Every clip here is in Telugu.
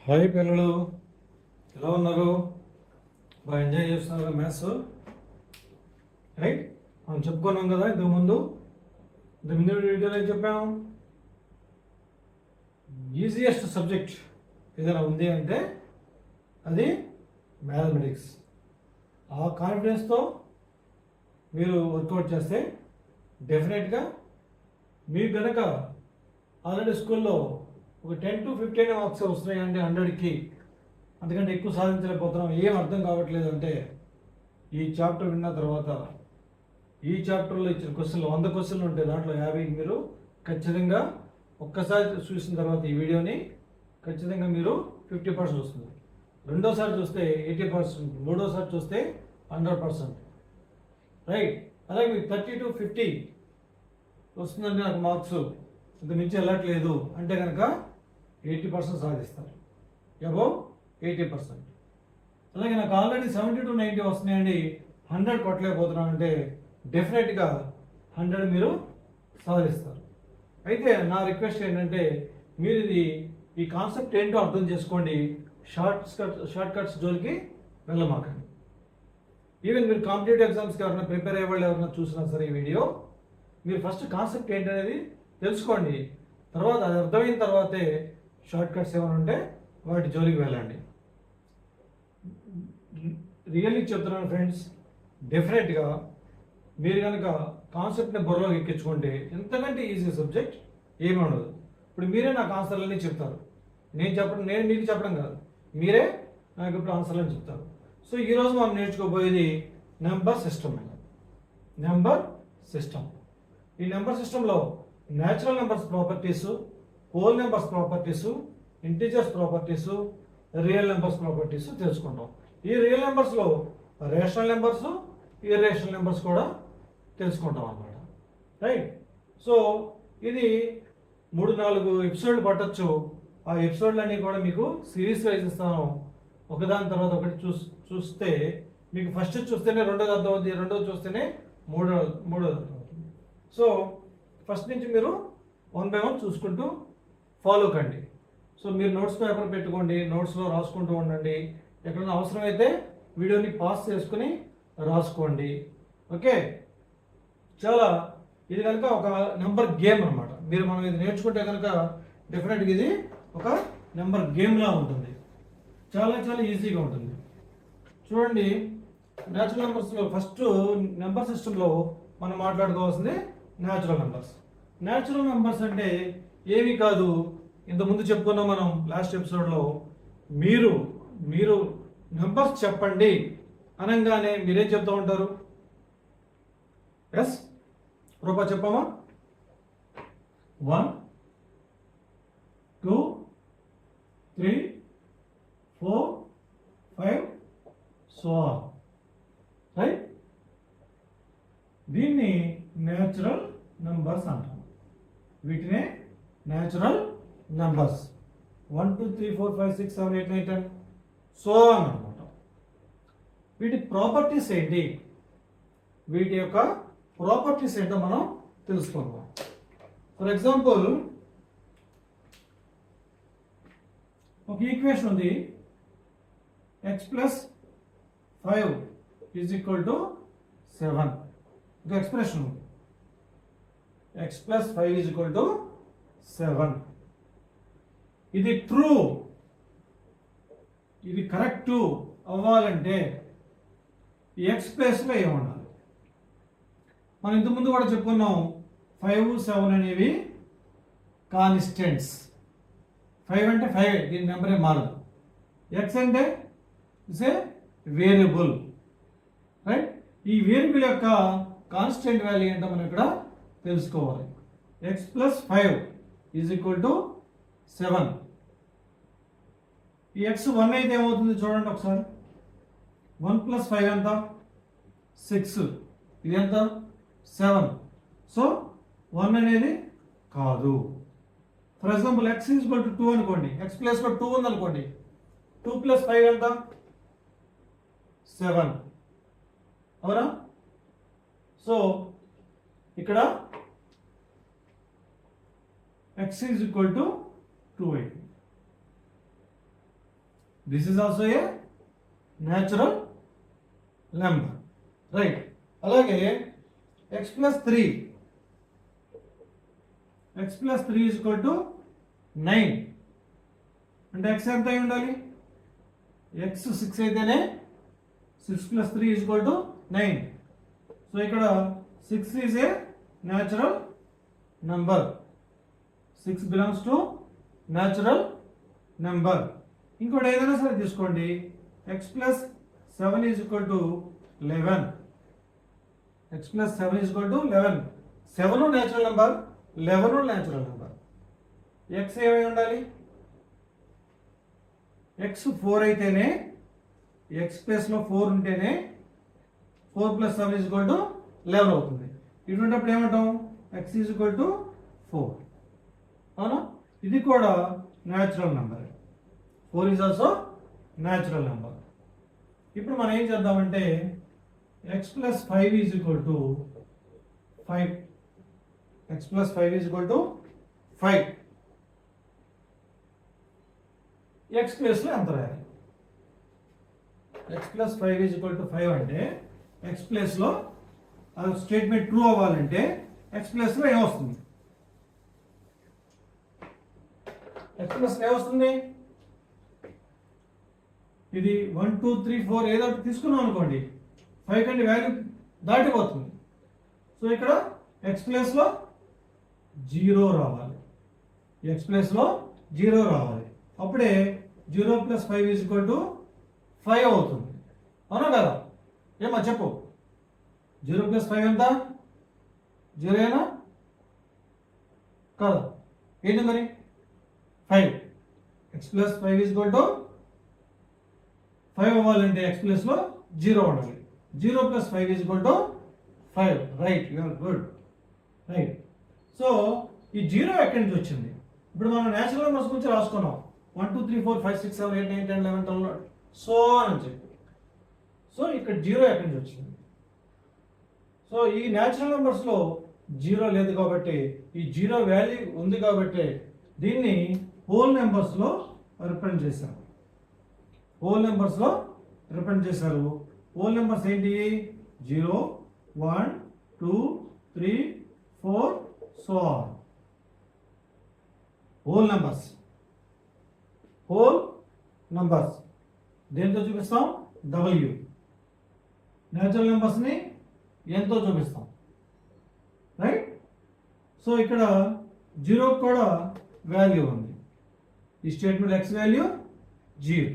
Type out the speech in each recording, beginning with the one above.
హాయ్ పిల్లలు, ఎలా ఉన్నారు? బాగా ఎంజాయ్ చేస్తున్నారు మ్యాథ్స్, రైట్? మనం చెప్పుకున్నాం కదా ఇంతకుముందు వీడియోలో ఏం చెప్పాము? ఈజియెస్ట్ సబ్జెక్ట్ ఏదైనా ఉంది అంటే అది మ్యాథమెటిక్స్. ఆ కాన్ఫిడెన్స్తో మీరు వర్కౌట్ చేస్తే డెఫినెట్గా మీకు కనుక ఆల్రెడీ స్కూల్లో ఒక 10 to 15 మార్క్స్ వస్తున్నాయి అంటే 100కి, అందుకంటే ఎక్కువ సాధించలేకపోతున్నాం, ఏం అర్థం కావట్లేదు అంటే ఈ చాప్టర్ విన్న తర్వాత ఈ చాప్టర్లో ఇచ్చిన క్వశ్చన్లు 100 క్వశ్చన్లు ఉంటాయి, దాంట్లో 50 మీరు ఖచ్చితంగా ఒక్కసారి చూసిన తర్వాత ఈ వీడియోని ఖచ్చితంగా మీరు 50% వస్తుంది. రెండోసారి చూస్తే 80%, మూడోసారి చూస్తే 100%, రైట్? అలాగే మీకు 30 to 50 వస్తుందండి నాకు మార్క్స్, ఇంత మించి వెళ్ళట్లేదు అంటే కనుక 80% సాధిస్తారు, అబౌవ్ 80%. అలాగే నాకు ఆల్రెడీ 70 to 90 వస్తున్నాయండి, 100 కొట్టలేకపోతున్నాను అంటే డెఫినెట్గా 100 మీరు సాధిస్తారు. అయితే నా రిక్వెస్ట్ ఏంటంటే మీరు ఈ కాన్సెప్ట్ ఏంటో అర్థం చేసుకోండి, షార్ట్ కట్స్ జోలికి వెళ్ళమాకండి. ఈవెన్ మీరు కాంపిటేటివ్ ఎగ్జామ్స్కి ఎవరైనా ప్రిపేర్ అయ్యే వాళ్ళు ఎవరైనా చూసినా సరే ఈ వీడియో, మీరు ఫస్ట్ కాన్సెప్ట్ ఏంటనేది తెలుసుకోండి, తర్వాత అది అర్థమైన తర్వాతే షార్ట్ కట్స్ ఏమైనా ఉంటే వాటి జోలికి వెళ్ళండి. రియల్లీ చెప్తున్నాను ఫ్రెండ్స్, డెఫినెట్గా మీరు కనుక కాన్సెప్ట్ని బుర్రలోకి ఎక్కించుకుంటే ఎంతకంటే ఈజీ సబ్జెక్ట్ ఏమీ ఉండదు. ఇప్పుడు మీరే నాకు ఆన్సర్లన్నీ చెప్తారు, నేను మీకు చెప్పడం కాదు, మీరే నాకు ఇప్పుడు ఆన్సర్లని చెప్తారు. సో ఈరోజు మనం నేర్చుకోబోయేది నెంబర్ సిస్టమ్. నెంబర్ సిస్టమ్, ఈ నెంబర్ సిస్టంలో natural numbers properties, whole numbers properties, integers properties, real numbers properties తెలుసుకుంటాం. ఈ రియల్ నెంబర్స్లో రేషనల్ నెంబర్స్, ఇర్రేషనల్ నెంబర్స్ కూడా తెలుసుకుంటాం అన్నమాట, రైట్? సో ఇది 3-4 ఎపిసోడ్లు పట్టచ్చు. ఆ ఎపిసోడ్లన్నీ కూడా మీకు సిరీస్ వైజ్ ఇస్తాను, ఒకదాని తర్వాత ఒకటి చూస్తే మీకు ఫస్ట్ చూస్తేనే రెండోది అర్థం అవుతుంది, రెండోది చూస్తేనే మూడోది అర్థం అవుతుంది. సో ఫస్ట్ నుంచి మీరు 1 by 1 చూసుకుంటూ ఫాలో కండి. సో మీరు నోట్స్ పేపర్ పెట్టుకోండి, నోట్స్లో రాసుకుంటూ ఉండండి, ఎక్కడైనా అవసరమైతే వీడియోని పాస్ చేసుకుని రాసుకోండి, ఓకే? చాలా ఇది కనుక ఒక నెంబర్ గేమ్ అనమాట. మనం ఇది నేర్చుకుంటే కనుక డెఫినెట్గా ఇది ఒక నెంబర్ గేమ్లా ఉంటుంది, చాలా చాలా ఈజీగా ఉంటుంది. చూడండి, న్యాచురల్ నెంబర్స్లో ఫస్ట్ నెంబర్ సిస్టంలో మనం మాట్లాడుకోవాల్సింది న్యాచురల్ నెంబర్స్. న్యాచురల్ నెంబర్స్ అంటే ఏమీ కాదు, ఇంతకుముందు చెప్పుకున్నాం మనం లాస్ట్ ఎపిసోడ్లో. మీరు నెంబర్స్ చెప్పండి అనగానే మీరేం చెప్తూ ఉంటారు? ఎస్ రూపా చెప్పామా? 1 2 3 4 5 సో ఆన్, రైట్? దీన్ని న్యాచురల్ నంబర్స్ అంటాం, వీటినే న్యాచురల్ నంబర్స్. 1 2 3 4 5 6 7 8 9 10 సో ఆన్ అనమాట. వీటి ప్రాపర్టీస్ ఏంటి, వీటి యొక్క ప్రాపర్టీస్ ఏంటో మనం తెలుసుకుందాం. ఫర్ ఎగ్జాంపుల్, ఒక ఈక్వేషన్ ఉంది, x + 5 = 7. ఒక ఎక్స్ప్రెషన్ ఉంది, x + 5 = 7. ఇది ట్రూ, ఇది కరెక్ట్ అవ్వాలంటే ఈ ఎక్స్ ప్లేస్లో ఏముండాలి? మనం ఇంతకుముందు కూడా చెప్పుకున్నాం, 5 7 అనేవి కాన్స్టెంట్స్. 5 అంటే 5, దీని నెంబరే మారదు. ఎక్స్ అంటే ఇట్స్ ఏ వేరియబుల్, రైట్? ఈ వేరియబుల్ యొక్క కాన్స్టెంట్ వాల్యూ ఏంటో మనం ఇక్కడ తెలుసుకోవాలి. x + 5 = 7. ఈ x 1 అయితే ఏమవుతుంది చూడండి ఒకసారి. 1 + 5 ఎంత? 6. ఇది ఎంత? 7. సో 1 అనేది కాదు. ఫర్ ఎగ్జాంపుల్ x = 2 అనుకోండి, x ప్లేస్లో 2 ఉంది అనుకోండి, 2 + 5 ఎంత? 7, అవునా? సో ఇక్కడ x = 2 అయింది. This is also a natural number, right. అలాగే x plus three is equal to 9 అంటే ఎక్స్ ఎంత అయి ఉండాలి? ఎక్స్ 6 అయితేనే 6 plus 3 is equal to 9. So ఇక్కడ 6 is a natural number. 6 belongs to natural number. ఇంకోటి ఏదైనా సరే తీసుకోండి, X plus 7 is equal to 11. X plus 7 is equal to 11. 7 natural number, 11 natural number. X ఏమై ఉండాలి? ఎక్స్ 4 అయితేనే, ఎక్స్ ప్లస్లో 4 ఉంటేనే 4 ప్లస్ 7 ఈజ్ ఈక్వల్ టు 11 అవుతుంది. ఇటువంటిప్పుడు ఏమంటాం? X is equal to 4. అవునా? ఇది కూడా natural number. 4 is also natural number. ఇప్పుడు మనం ఏం చేద్దామంటే X plus 5 is equal to 5. X plus 5 is equal to 5. X ప్లస్లో ఎంత రాయాలి? X plus 5 is equal to 5 అంటే ఎక్స్ ప్లస్లో స్టేట్మెంట్ ట్రూ అవ్వాలంటే ఎక్స్ ప్లస్లో ఏమొస్తుంది? ఎక్స్ ప్లస్ ఏమొస్తుంది? ఇది 1 2 3 4 ఏదో ఒకటి తీసుకున్నాం అనుకోండి, 5 కంటే వాల్యూ దాటిపోతుంది. సో ఇక్కడ ఎక్స్ ప్లస్లో 0 రావాలి. ఎక్స్ ప్లస్లో 0 రావాలి. అప్పుడే 0 ప్లస్ 5 ఈజ్ ఈక్వల్ టు 5 అవుతుంది. అవునా కదా? ఏమా చెప్పు. 0 ప్లస్ 5 ఎంత? 0 ఏనా కాదు? ఏంటి మరి? 5. X plus 5 is equal to 5 అవ్వాలంటే ఎక్స్ ప్లస్లో 0 ఉండాలి. 0 plus 5 is equal to 5. Right, you are good. Right. So ఈ 0 ఎక్కడి నుంచి వచ్చింది? ఇప్పుడు మనం న్యాచురల్ నెంబర్స్ గురించి రాసుకున్నాం. 1 2 3 4 5 6 7 8 9 10 11 12 సో అని చెప్పి. సో ఇక్కడ 0 ఎక్కడి నుంచి వచ్చింది? సో ఈ న్యాచురల్ నెంబర్స్లో 0 లేదు కాబట్టి, ఈ 0 వాల్యూ ఉంది కాబట్టి దీన్ని హోల్ నెంబర్స్లో రిప్రజెంట్ చేశారు. హోల్ నెంబర్స్లో రిప్రజెంట్ చేశారు. హోల్ నెంబర్స్ ఏంటి? 0 1 2 3 4 so on. Whole numbers. Whole numbers దేంతో చూపిస్తాం? W. న్యాచురల్ నెంబర్స్ని ఎంతో చూపిస్తాం, రైట్. సో ఇక్కడ 0 కూడా వాల్యూ ఉంది. ఈ స్టేట్మెంట్ ఎక్స్ వాల్యూ 0.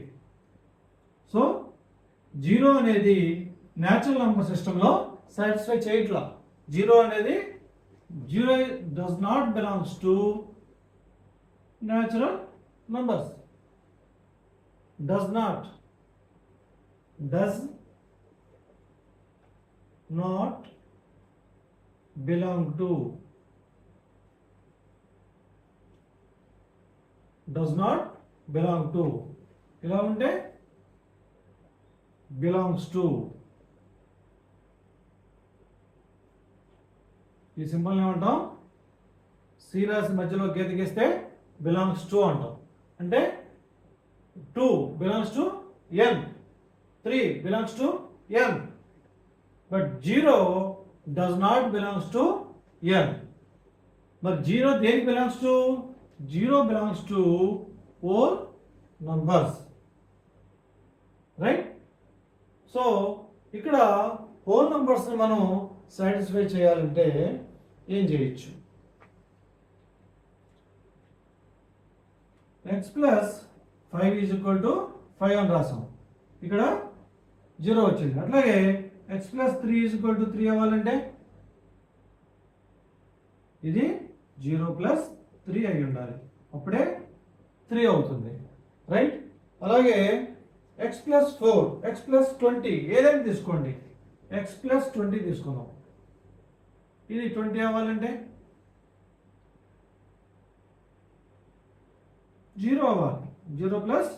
సో 0 అనేది న్యాచురల్ నెంబర్ సిస్టంలో సాటిస్ఫై చేయట్లా. 0 అనేది 0 does not belongs to natural numbers. Does not belong to. Does not belong to. ఇలా ఉంటే belongs to. ఈ సింబల్ ఏమంటాం? సి రాసి మధ్యలో గీతకిస్తే బిలాంగ్స్ టు అంటాం. అంటే 2 belongs to n, 3 belongs to n, but 0 does not belongs to n. But 0 దేనికి belongs to? 0 belongs to whole numbers, right? So ఇక్కడ హోల్ నంబర్స్ మనం సాటిస్ఫై చేయాలంటే ఏం చేయొచ్చు? x plus 5 is equal to 5 అని రాసాం. ఇక్కడ 0 వచ్చింది. అట్లాగే x plus 3 is equal to 3 అవ్వాలంటే ఇది 0 ప్లస్ 3 అయి ఉండాలి. అప్పుడే 3 అవుతుంది, రైట్. అలాగే x ప్లస్ 4, x ప్లస్ 20 ఏదైనా తీసుకోండి. x ప్లస్ 20 తీసుకుందాం. ఇది 20 అవ్వాలంటే 0 అవ్వాలి. 0 plus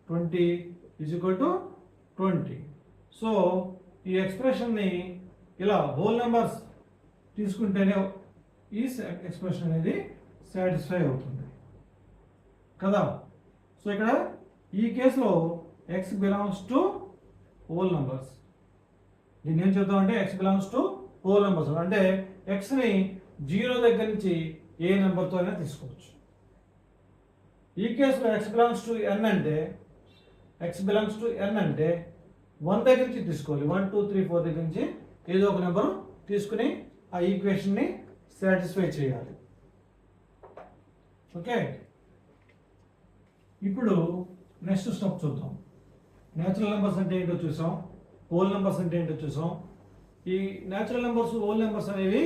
20 is equal to 20. So ఈ ఎక్స్ప్రెషన్ని ఇలా హోల్ నెంబర్స్ తీసుకుంటేనే ఈ ఎక్స్ప్రెషన్ అనేది సాటిస్ఫై అవుతుంది కదా. సో ఇక్కడ ఈ కేసులో x belongs to whole numbers. దీన్ని ఏం చెప్తామంటే x belongs to whole numbers, అంటే ఎక్స్ని 0 దగ్గర నుంచి ఏ నెంబర్తో అయినా తీసుకోవచ్చు. ఈ కేసులో ఎక్స్ బిలాంగ్స్ టు ఎన్ అంటే 1 దగ్గర నుంచి తీసుకోవాలి. 1 2 3 4 దగ్గర నుంచి ఏదో ఒక నెంబర్ తీసుకుని ఆ ఈక్వేషన్ని సాటిస్ఫై చేయాలి. ఓకే, ఇప్పుడు నెక్స్ట్ స్టెప్ చూద్దాం. న్యాచురల్ నెంబర్స్ అంటే ఏంటో చూసాం, హోల్ నెంబర్స్ అంటే ఏంటో చూసాం. ఈ న్యాచురల్ నెంబర్స్, హోల్ నెంబర్స్ అనేవి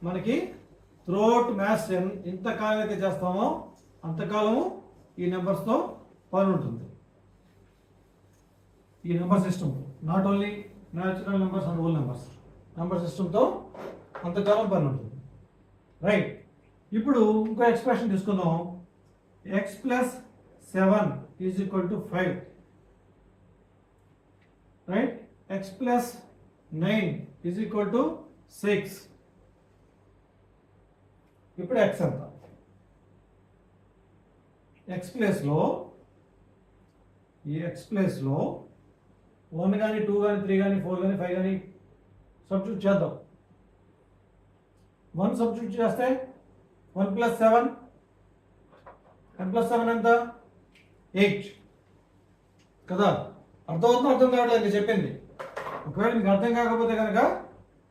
మనకి త్రూఅవుట్ మ్యాథ్స్ ఎంతకాలం అయితే చేస్తామో అంతకాలము ఈ నెంబర్స్తో పని ఉంటుంది. ఈ number system, not only natural numbers and whole numbers, number సిస్టమ్తో అంతకాలం పని ఉంటుంది. రైట్, ఇప్పుడు ఇంకో ఎక్స్ప్రెషన్ తీసుకుందాం. X plus 7 is equal to 5. Right, X plus 9 is equal to 6. ఇప్పుడు ఎక్స్ ఎంత? ఎక్స్ ప్లేస్లో, ఈ ఎక్స్ ప్లేస్లో 1 కానీ 2 కానీ 3 కానీ 4 కానీ 5 కానీ సబ్స్టిట్యూట్ చేద్దాం. 1 సబ్స్టిట్యూట్ చేస్తే 1 ప్లస్ 7, 1 ప్లస్ 7 ఎంత? 8 కదా. అర్థమవుతుందో అర్థం కావట్లేదు నేను చెప్పింది. ఒకవేళ మీకు అర్థం కాకపోతే కనుక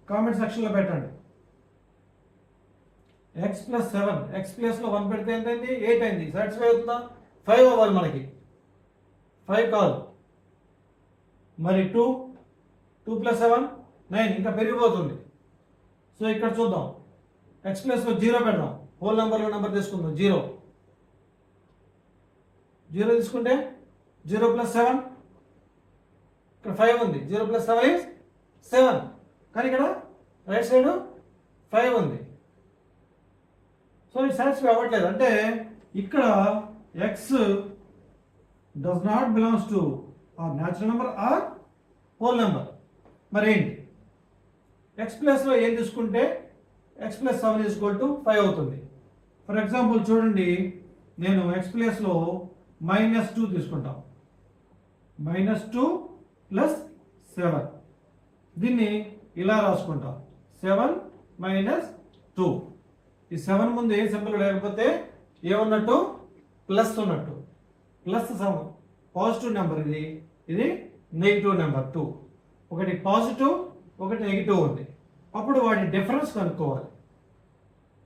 కామెంట్ సెక్షన్లో పెట్టండి. ఎక్స్ ప్లస్ 7, ఎక్స్ ప్లేస్లో 1 పెడితే ఎంతైంది? 8 అయింది. సాటిస్ఫై అవుతుందా? 5 అవ్వాలి మనకి. 5 కాదు, మరి 2 ప్లస్ 7 9, ఇంకా పెరిగిపోతుంది. సో ఇక్కడ చూద్దాం, ఎక్స్ ప్లస్లో 0 పెడదాం. హోల్ నెంబర్లో నెంబర్ తీసుకుందాం. 0 తీసుకుంటే 0 ప్లస్ 7, ఇక్కడ 5 ఉంది. 0 ప్లస్ 7 ఈజ్ 7, కానీ ఇక్కడ రైట్ సైడ్ 5 ఉంది. సో ఇది సాటిస్ఫై అవ్వట్లేదు. అంటే ఇక్కడ x does not belongs to or natural number or whole number. మరి ఏంటి? ఎక్స్ ప్లస్లో ఏం తీసుకుంటే x plus 7 is equal to 5 అవుతుంది. ఫర్ ఎగ్జాంపుల్ చూడండి, నేను ఎక్స్ ప్లస్లో -2 తీసుకుంటాం. -2 ప్లస్ 7, దీన్ని ఇలా రాసుకుంటాం. 7 - 2. ఈ 7 ముందు ఏ సింబల్ లేకపోతే ఏమన్నట్టు? ప్లస్ ఉన్నట్టు. ప్లస్ 7 పాజిటివ్ నెంబర్, ఇది నెగిటివ్ నెంబర్ 2. ఒకటి పాజిటివ్, ఒకటి నెగిటివ్ ఉంది. అప్పుడు వాటి డిఫరెన్స్ కనుక్కోవాలి.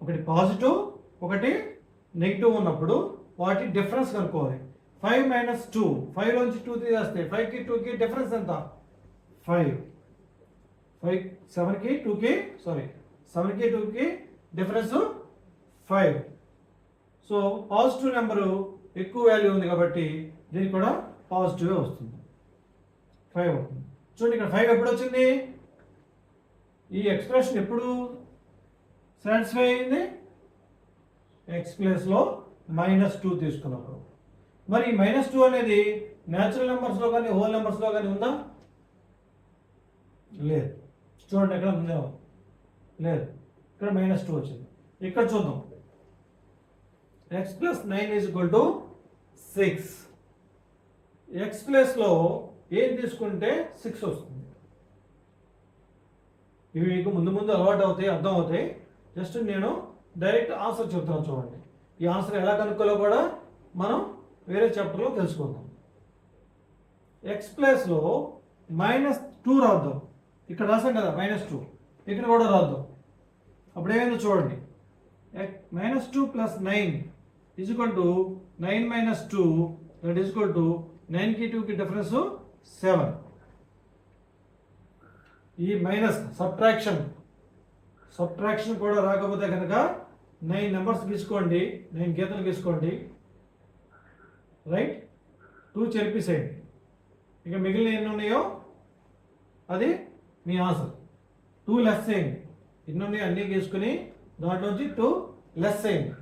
ఒకటి పాజిటివ్, ఒకటి నెగిటివ్ ఉన్నప్పుడు వాటి డిఫరెన్స్ కనుక్కోవాలి. 5 - 2, 5 నుంచి 2 తీసేస్తే 5కి 2కి డిఫరెన్స్ ఎంత? 5. 7కి 2కి డిఫరెన్స్ 5. సో పాజిటివ్ నెంబరు ఎక్కువ వాల్యూ ఉంది కాబట్టి దీనికి కూడా పాజిటివే వస్తుంది. 5 అవుతుంది. చూడండి, ఇక్కడ 5 ఎప్పుడు వచ్చింది? ఈ ఎక్స్ప్రెషన్ ఎప్పుడు సాటిస్ఫై అయింది? ఎక్స్ ప్లేస్లో -2 తీసుకున్నప్పుడు. మరి -2 అనేది న్యాచురల్ నెంబర్స్లో కానీ హోల్ నెంబర్స్లో కానీ ఉందా? లేదు. చూడండి, ఎక్కడ ఉందా? లేదు. ఇక్కడ -2 వచ్చింది. ఇక్కడ చూద్దాం, X plus 9 is equal to 6. X ప్లేస్లో ఏం తీసుకుంటే 6 వస్తుంది. ఇవి మీకు ముందు అలవాటు అవుతాయి, అర్థం అవుతాయి. జస్ట్ నేను డైరెక్ట్ ఆన్సర్ చెప్తాను. చూడండి, ఈ ఆన్సర్ ఎలా కనుక్కోలో కూడా మనం వేరే చాప్టర్లో తెలుసుకుందాం. ఎక్స్ ప్లేస్లో -2 రాద్దాం. ఇక్కడ రాసాం కదా -2, ఇక్కడ కూడా రాద్దాం. అప్పుడు ఏమైందో చూడండి, -2 plus 9 is equal to 9 - 2, that is equal to 9కి 2కి డిఫరెన్స్ 7. ఈ మైనస్ సబ్ట్రాక్షన్ కూడా రాకపోతే కనుక 9 నెంబర్స్ గీసుకోండి, 9 గీతలు గీసుకోండి. రైట్, 2 చెరిపేసేయండి. ఇక మిగిలిన ఎన్ని ఉన్నాయో అది మీ ఆన్సర్. 2 లెస్ చేయండి. ఎన్ని ఉన్నాయో అన్నీ గీసుకుని దాంట్లోంచి 2 లెస్ చేయండి.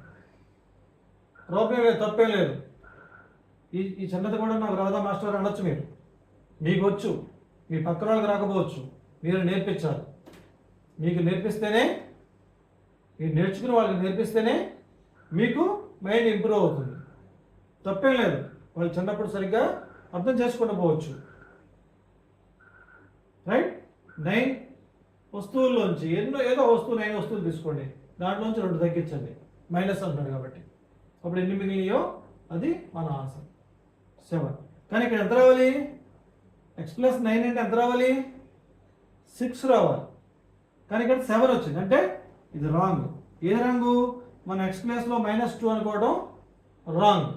ప్రాబ్లం లేదు, తప్పేం లేదు. ఈ చిన్నది కూడా నాకు రాదా మాస్టర్ అనొచ్చు. మీకు వచ్చు, మీ పక్కన వాళ్ళకి రాకపోవచ్చు. మీరు నేర్పించాలి. మీకు నేర్పిస్తేనే, మీరు నేర్చుకుని వాళ్ళకి నేర్పిస్తేనే మీకు మైండ్ ఇంప్రూవ్ అవుతుంది. తప్పేం లేదు. వాళ్ళు చిన్నప్పుడు సరిగ్గా అర్థం చేసుకుండా పోవచ్చు. రైట్, 9 వస్తువుల్లోంచి ఏదో వస్తువు 9 వస్తువులు తీసుకోండి, దాంట్లోంచి 2 తగ్గించండి, మైనస్ అంటున్నాడు కాబట్టి అప్పుడు ఎన్ని మిగిలినాయో అది మన ఆన్సర్ 7. కానీ ఇక్కడ ఎంత రావాలి? x ప్లస్ 9 అంటే ఎంత రావాలి? 6 రావాలి. కానీ ఇక్కడ 7 వచ్చింది అంటే ఇది రాంగ్. ఏ రంగు? మన ఎక్స్ ప్లేస్లో -2 అనుకోవడం రాంగ్.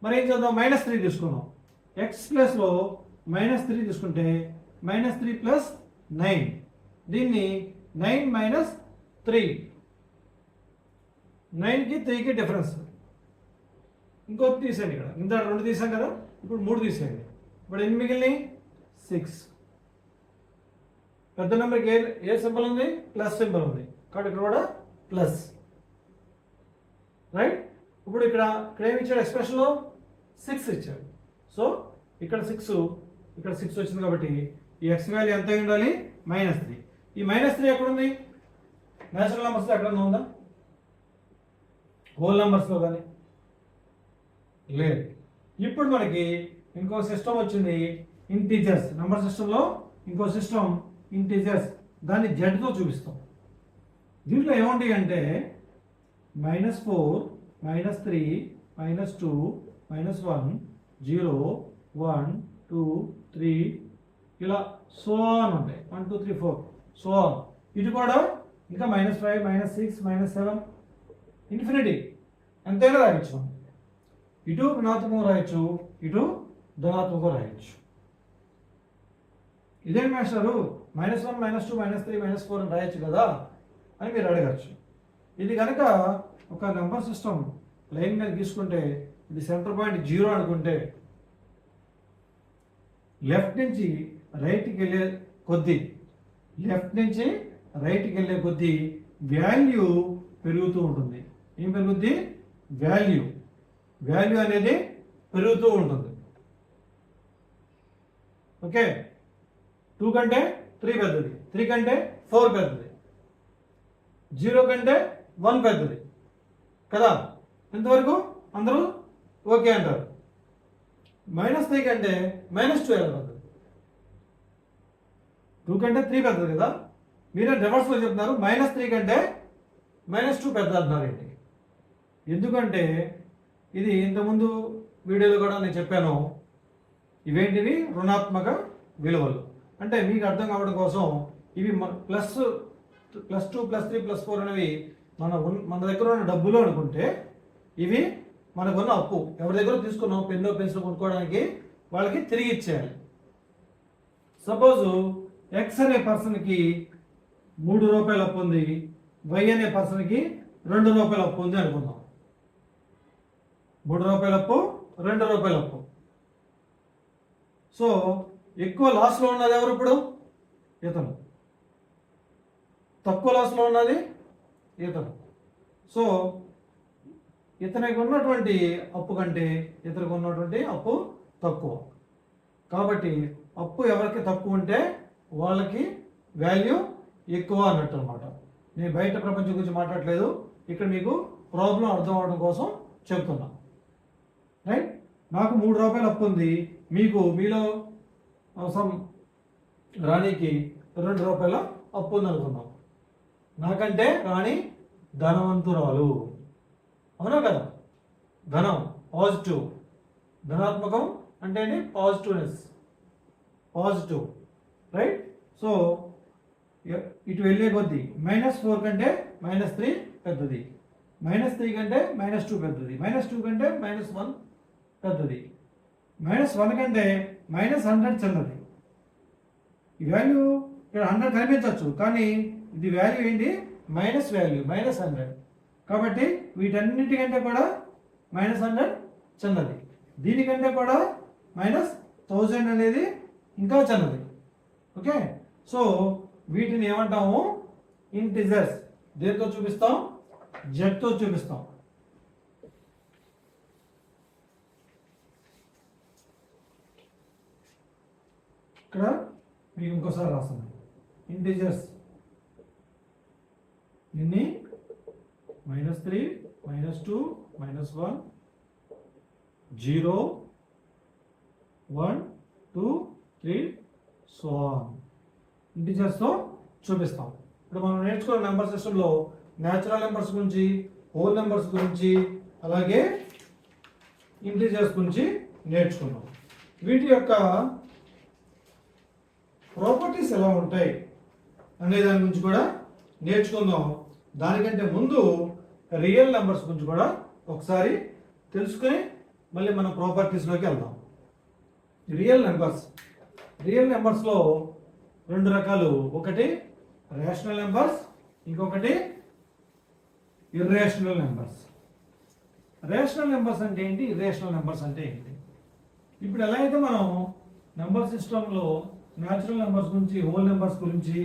మరి ఏం చేద్దాం? -3 తీసుకున్నాం. ఎక్స్ ప్లేస్లో -3 తీసుకుంటే -3 ప్లస్ 9, దీన్ని 9 - 3, 9కి 3కి డిఫరెన్స్. ఇంకోటి తీసేయండి. ఇక్కడ ఇంత 2 తీసాం కదా, ఇప్పుడు 3 తీసేయండి. ఇప్పుడు ఎన్ని మిగిలినాయి? 6. పెద్ద నెంబర్కి ఏ సింబల్ ఉంది? ప్లస్ సింబల్ ఉంది కాబట్టి ఇక్కడ కూడా ప్లస్. రైట్, ఇప్పుడు ఇక్కడ ఏమి ఇచ్చాడు? ఎక్స్ప్రెషన్లో 6 ఇచ్చాడు. సో ఇక్కడ 6, ఇక్కడ 6 వచ్చింది కాబట్టి ఈ ఎక్స్ వాల్యూ ఎంత అయి ఉండాలి? -3. ఈ -3 ఎక్కడ ఉంది? నేచురల్ నెంబర్స్లో ఎక్కడన్నా ఉందా? హోల్ నెంబర్స్లో కానీ లేదు. ఇప్పుడు మనకి ఇంకో సిస్టమ్ వచ్చింది, ఇంటీజర్స్. నెంబర్ సిస్టంలో ఇంకో సిస్టమ్ ఇంటీజర్స్, దాన్ని జెడ్తో చూపిస్తాం. దీంట్లో ఏముంటాయి అంటే -4, -3, -2, -1, 0, 1, 2, 3 ఇలా సో అని ఉంటాయి. 1, 2, 3, 4 సో. ఇటు కూడా ఇంకా -5, -6, -7 ఇన్ఫినిటీ ఎంతైనా రాయొచ్చు మనం. ఇటు రుణాత్మకం రాయొచ్చు, ఇటు ధనాత్మకం రాయొచ్చు. ఇదేంటి మాస్టారు -1, -2, -3, -4 అని రాయొచ్చు కదా అని మీరు అడగచ్చు. ఇది కనుక ఒక నెంబర్ సిస్టమ్ లైన్ మీద తీసుకుంటే ఇది సెంటర్ పాయింట్ 0 అనుకుంటే లెఫ్ట్ నుంచి రైట్కి వెళ్ళే కొద్దీ వాల్యూ పెరుగుతూ ఉంటుంది. ఏం పెరుగుద్ది? వాల్యూ అనేది పెరుగుతూ ఉంటుంది. ఓకే, 2 కంటే 3 పెద్దది, 3 కంటే 4 పెద్దది, 0 కంటే 1 పెద్దది కదా. ఎంతవరకు అందరూ ఓకే అంటారు. -3 కంటే -2 ఎలా పెద్దది? 2 కంటే 3 పెద్దది కదా. మీరే రివర్స్లో చెప్తున్నారు, -3 కంటే -2 పెద్ద అంటున్నారు ఏంటి? ఎందుకంటే ఇది ఇంతకుముందు వీడియోలో కూడా నేను చెప్పాను, ఇవేంటివి? రుణాత్మక విలువలు. అంటే మీకు అర్థం కావడం కోసం ఇవి +2, +3, +4 అనేవి మన దగ్గర ఉన్న డబ్బులు అనుకుంటే, ఇవి మనకున్న అప్పు. ఎవరి దగ్గర తీసుకున్నాం పెన్ను పెన్సిల్ కొనుక్కోవడానికి, వాళ్ళకి తిరిగి ఇచ్చేయాలి. సపోజు ఎక్స్ అనే పర్సన్కి 3 రూపాయలు అప్పు ఉంది, వై అనే పర్సన్కి 2 రూపాయలు అప్పు ఉంది అనుకుందాం. 3 రూపాయల అప్పు, 2 రూపాయల అప్పు. సో ఎక్కువ లాస్లో ఉన్నది ఎవరు? ఇప్పుడు ఇతను. తక్కువ లాస్లో ఉన్నది ఇతను. సో ఇతనికి ఉన్నటువంటి అప్పు కంటే ఇతనికి ఉన్నటువంటి అప్పు తక్కువ. కాబట్టి అప్పు ఎవరికి తక్కువ ఉంటే వాళ్ళకి వాల్యూ ఎక్కువ అన్నట్టు అనమాట. నేను బయట ప్రపంచం గురించి మాట్లాడలేదు, ఇక్కడ మీకు ప్రాబ్లం అర్థం అవడం కోసం చెప్తున్నా. రైట్, నాకు 3 రూపాయలు అప్పు ఉంది, మీలో రాణికి 2 రూపాయల అప్పు ఉంది అనుకుందాం. నాకంటే రాణి ధనవంతురాలు, అవునా కదా? ధనం పాజిటివ్, ధనాత్మకం అంటే పాజిటివ్నెస్, పాజిటివ్. రైట్, సో ఇటు వెళ్ళే కొద్దీ -4 కంటే -3 పెద్దది, -3 కంటే -2 పెద్దది, -2 కంటే -1 పెద్దది, -1 కంటే -100 చిన్నది. ఈ వాల్యూ ఇక్కడ 100 కనిపించవచ్చు, కానీ ఇది వాల్యూ ఏంటి? Minus value, -100. కాబట్టి వీటన్నిటికంటే కూడా -100 చిన్నది. దీనికంటే కూడా -1000 అనేది ఇంకా చిన్నది. ఓకే, సో వీటిని ఏమంటాము? ఇంటిజర్స్. దేంతో చూపిస్తాం? జెడ్తో చూపిస్తాం. ఇక్కడ మీకు ఇంకోసారి రాస్తున్నాను. ఇంటిజర్స్ దీన్ని -3, -2, -1, 0, 1, 2, 3 సో ఆన్ ఇంటిజర్స్తో చూపిస్తాం. ఇప్పుడు మనం నేర్చుకున్న నెంబర్ సిస్టంలో న్యాచురల్ నెంబర్స్ గురించి, హోల్ నెంబర్స్ గురించి, అలాగే ఇంటిజర్స్ గురించి నేర్చుకున్నాం. వీటి యొక్క ప్రాపర్టీస్ ఎలా ఉంటాయి అనే దాని గురించి కూడా నేర్చుకుందాం. దానికంటే ముందు రియల్ నెంబర్స్ గురించి కూడా ఒకసారి తెలుసుకొని మళ్ళీ మనం ప్రాపర్టీస్లోకి వెళ్దాం. రియల్ నెంబర్స్లో రెండు రకాలు, ఒకటి రేషనల్ నెంబర్స్, ఇంకొకటి ఇర్రేషనల్ నెంబర్స్. రేషనల్ నెంబర్స్ అంటే ఏంటి, ఇర్రేషనల్ నెంబర్స్ అంటే ఏంటి? ఇప్పుడు ఎలా అయితే మనం నెంబర్ సిస్టంలో న్యాచురల్ నెంబర్స్ గురించి, హోల్ నెంబర్స్ గురించి,